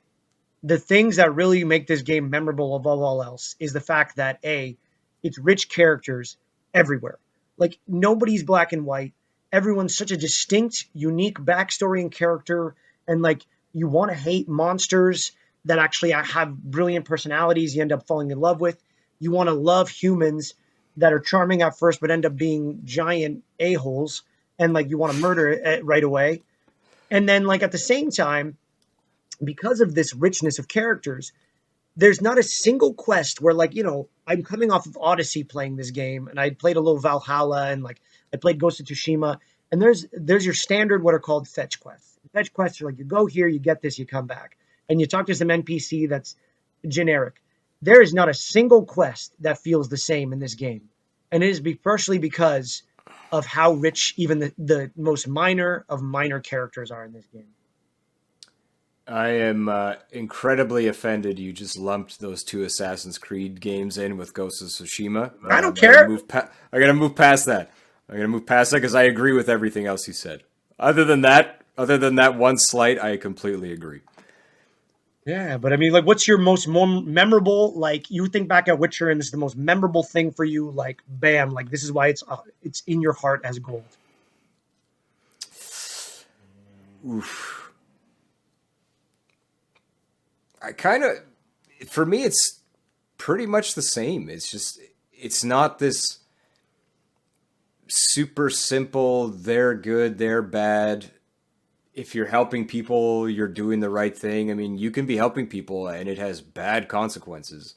the things that really make this game memorable above all else is the fact that it's rich characters everywhere. Like nobody's black and white. Everyone's such a distinct, unique backstory and character, and like you want to hate monsters that actually have brilliant personalities you end up falling in love with. You want to love humans that are charming at first but end up being giant a-holes, and like you want to murder it right away. And then like at the same time, because of this richness of characters, there's not a single quest where like, I'm coming off of Odyssey playing this game, and I played a little Valhalla, and like I played Ghost of Tsushima, and there's your standard what are called fetch quests. Fetch quests are like you go here, you get this, you come back, and you talk to some NPC that's generic. There is not a single quest that feels the same in this game. And it is partially because of how rich even the most minor of minor characters are in this game. I am incredibly offended you just lumped those two Assassin's Creed games in with Ghost of Tsushima. I don't care. I gotta move past that. Because I agree with everything else you said. Other than that one slight, I completely agree. Yeah, but I mean, like, what's your most memorable? Like, you think back at Witcher, and this is the most memorable thing for you. Like, bam! Like, this is why it's in your heart as gold. Oof. I kind of, for me, it's pretty much the same. It's just, it's not this super simple, they're good, they're bad. If you're helping people, you're doing the right thing. I mean, you can be helping people and it has bad consequences.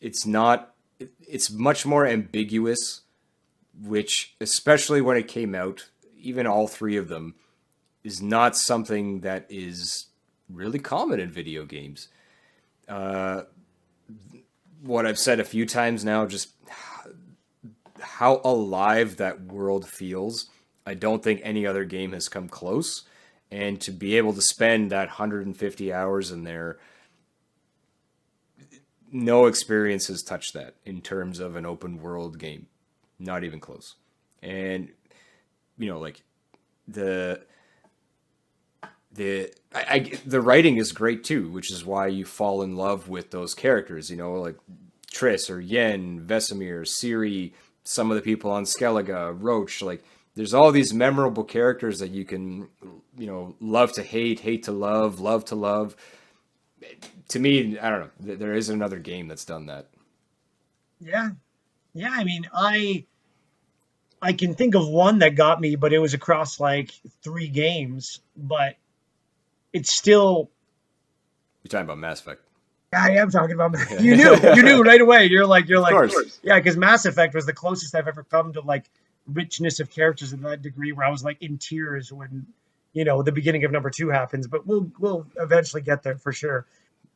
It's not, it's much more ambiguous, which, especially when it came out, even all three of them, is not something that is really common in video games. What I've said a few times now, just how alive that world feels. I don't think any other game has come close. And to be able to spend that 150 hours in there, no experience has touched that in terms of an open world game. Not even close. And, you know, like the writing is great too, which is why you fall in love with those characters, you know, like Triss or Yen, Vesemir, Ciri, some of the people on Skellige, Roach, like there's all these memorable characters that you can, you know, love to hate, hate to love to love. To me, I don't know, there isn't another game that's done that. Yeah, yeah. I mean, I can think of one that got me, but it was across like 3 games. But it's still. You're talking about Mass Effect. I am talking about. You knew right away. You're like, Of course. yeah, because Mass Effect was the closest I've ever come to like richness of characters in that degree, where I was like in tears when, you know, the beginning of number 2 happens. But we'll eventually get there for sure.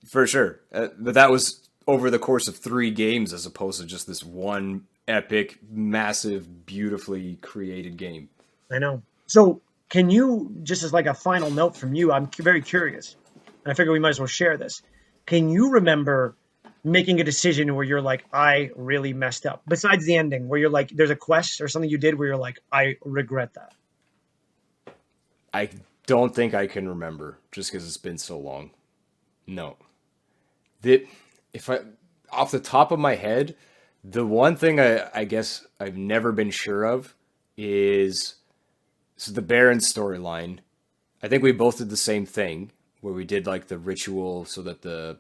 For sure. But that was over the course of 3 games as opposed to just this one epic, massive, beautifully created game. I know. So can you, just as like a final note from you, I'm very curious, and I figure we might as well share this. Can you remember making a decision where you're like, I really messed up? Besides the ending, where you're like, there's a quest or something you did where you're like, I regret that. I don't think I can remember just because it's been so long. No. If I, off the top of my head, the one thing I guess I've never been sure of is the Baron storyline. I think we both did the same thing where we did like the ritual so that the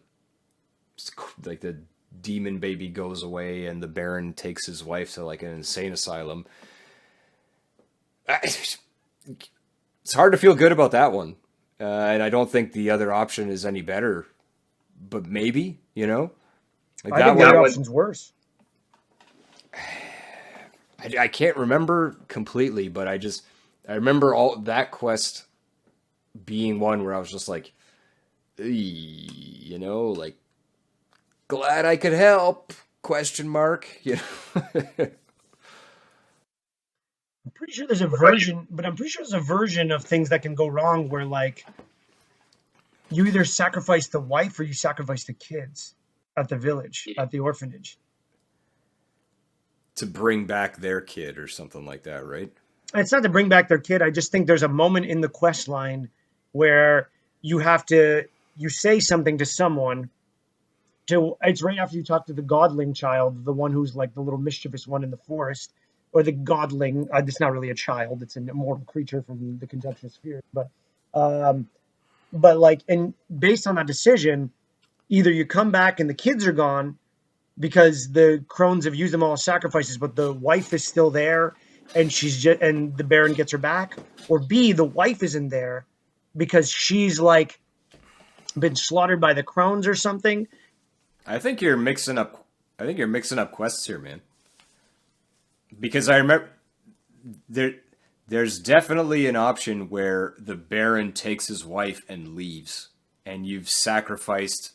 demon baby goes away and the Baron takes his wife to like an insane asylum. It's hard to feel good about that one. And I don't think the other option is any better, but maybe, you know, like I think the other option's worse. I can't remember completely, but I remember all that quest being one where I was just like, you know, like, glad I could help, ? You know? I'm pretty sure there's a version, but I'm pretty sure there's a version of things that can go wrong where like you either sacrifice the wife or you sacrifice the kids at the village, at the orphanage. To bring back their kid or something like that, right? It's not to bring back their kid. I just think there's a moment in the quest line where you say something to someone. It's right after you talk to the godling child, the one who's like the little mischievous one in the forest, or the godling. It's not really a child; it's an immortal creature from the conjunction sphere. But like, and based on that decision, either you come back and the kids are gone because the crones have used them all as sacrifices, but the wife is still there, and and the Baron gets her back, or B, the wife isn't there because she's like been slaughtered by the crones or something. I think you're mixing up quests here, man. Because I remember there's definitely an option where the Baron takes his wife and leaves, and you've sacrificed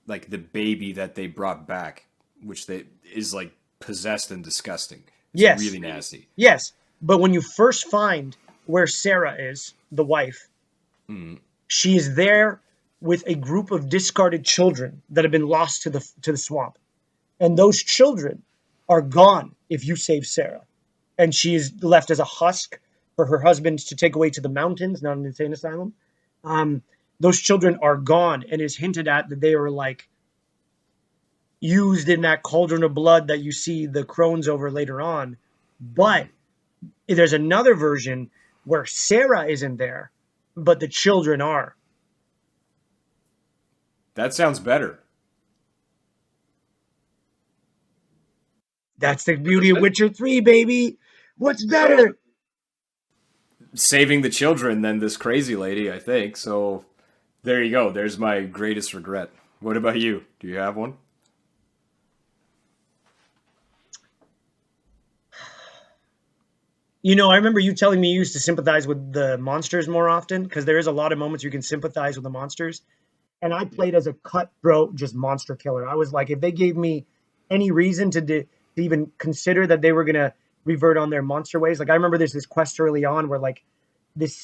like the baby that they brought back, which is like possessed and disgusting. It's really nasty. Yes, but when you first find where Sarah is, the wife, she is there with a group of discarded children that have been lost to the swamp, and those children are gone if you save Sarah, and she is left as a husk for her husband to take away to the mountains, not an insane asylum. those children are gone, and it's hinted at that they were like used in that cauldron of blood that you see the crones over later on. But there's another version where Sarah isn't there, but the children are. That sounds better. That's the beauty of Witcher 3, baby. What's better? Saving the children than this crazy lady, I think. So there you go. There's my greatest regret. What about you? Do you have one? You know, I remember you telling me you used to sympathize with the monsters more often, because there is a lot of moments you can sympathize with the monsters. And I played as a cutthroat, just monster killer. I was like, if they gave me any reason to even consider that they were gonna revert on their monster ways, like I remember there's this quest early on where like this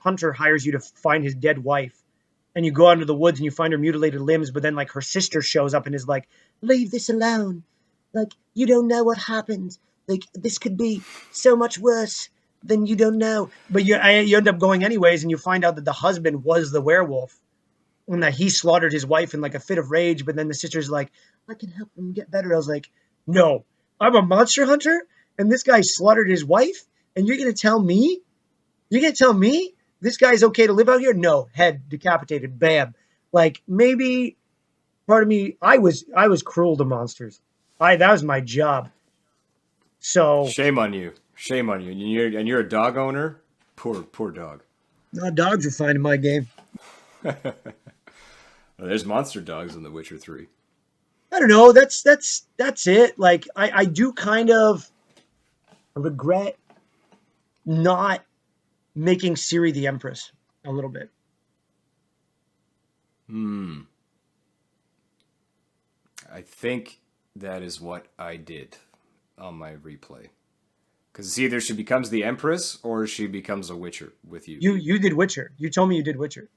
hunter hires you to find his dead wife, and you go out into the woods and you find her mutilated limbs, but then like her sister shows up and is like, leave this alone, like you don't know what happened, like this could be so much worse than you don't know. But you end up going anyways, and you find out that the husband was the werewolf, and that he slaughtered his wife in like a fit of rage. But then the sister's like, I can help him get better. I was like, no, I'm a monster hunter, and this guy slaughtered his wife, and you're gonna tell me this guy's okay to live out here? No, head decapitated, bam. Like maybe part of me, I was cruel to monsters. That was my job. So Shame on you. Shame on you. And you're a dog owner? Poor dog. no, dogs are fine in my game. Well, there's monster dogs in The Witcher 3. I don't know. That's it. Like I do kind of regret not making Ciri the Empress a little bit. I think that is what I did on my replay. Because either she becomes the Empress or she becomes a Witcher with you. You did Witcher. You told me you did Witcher.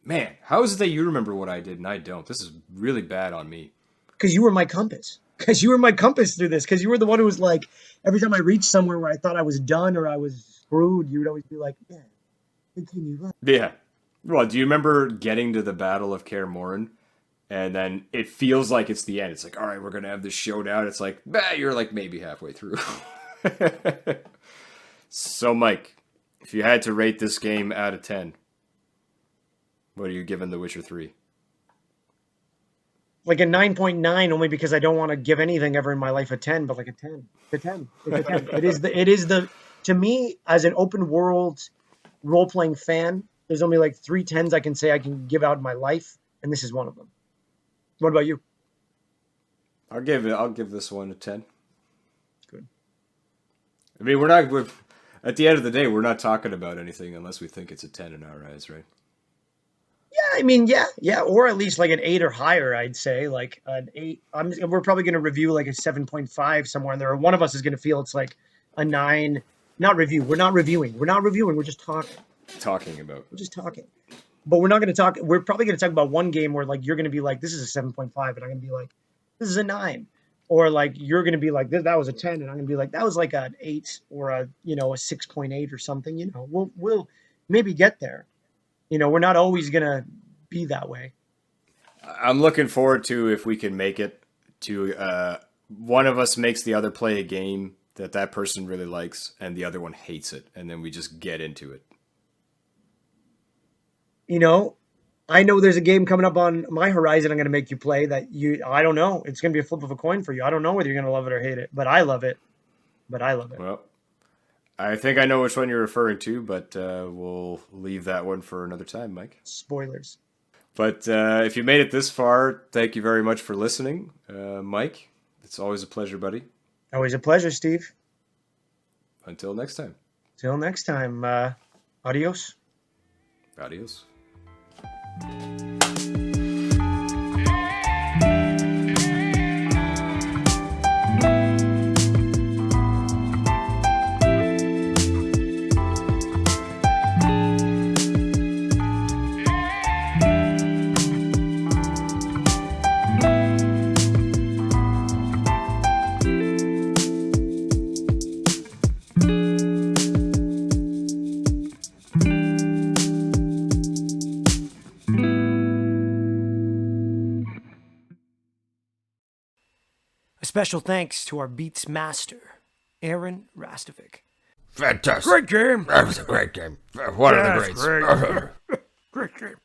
Man, how is it that you remember what I did and I don't? This is really bad on me. Because you were my compass. Because you were my compass through this. Because you were the one who was like, every time I reached somewhere where I thought I was done or I was screwed, you would always be like, yeah, continue on. Yeah. Well, do you remember getting to the Battle of Kaer Morhen? And then it feels like it's the end. It's like, all right, we're going to have this showdown. It's like, you're like maybe halfway through. So, Mike, if you had to rate this game out of 10, what are you giving The Witcher 3? Like a 9.9, only because I don't want to give anything ever in my life a 10, but like a 10. It's a 10. It's a 10. It is the, to me, as an open world role-playing fan, there's only like 3 10s I can say I can give out in my life, and this is one of them. What about you? I'll give this one a 10. Good. I mean, at the end of the day, we're not talking about anything unless we think it's a 10 in our eyes, right? Yeah, I mean, yeah, or at least like an 8 or higher, I'd say. Like an 8. We're probably going to review like a 7.5 somewhere in there. Or one of us is going to feel it's like a 9. Not review. We're not reviewing. We're just talking. We're just talking. But we're not going to talk. We're probably going to talk about one game where like you're going to be like, this is a 7.5, and I'm going to be like, this is a 9. Or like you're going to be like, that was a 10, and I'm going to be like, that was like an 8 or a 6.8 or something. We'll maybe get there. We're not always going to be that way. I'm looking forward to if we can make it to one of us makes the other play a game that person really likes and the other one hates it, and then we just get into it. I know there's a game coming up on my horizon I'm going to make you play that I don't know. It's going to be a flip of a coin for you. I don't know whether you're going to love it or hate it, but I love it. Well, I think I know which one you're referring to, but we'll leave that one for another time, Mike. Spoilers. But if you made it this far, thank you very much for listening. Mike, it's always a pleasure, buddy. Always a pleasure, Steve. Until next time. Till next time. Adios. Adios. Special thanks to our beats master, Aaron Rastovic. Fantastic. Great game. That was a great game. One of the That's greats. great. Great game.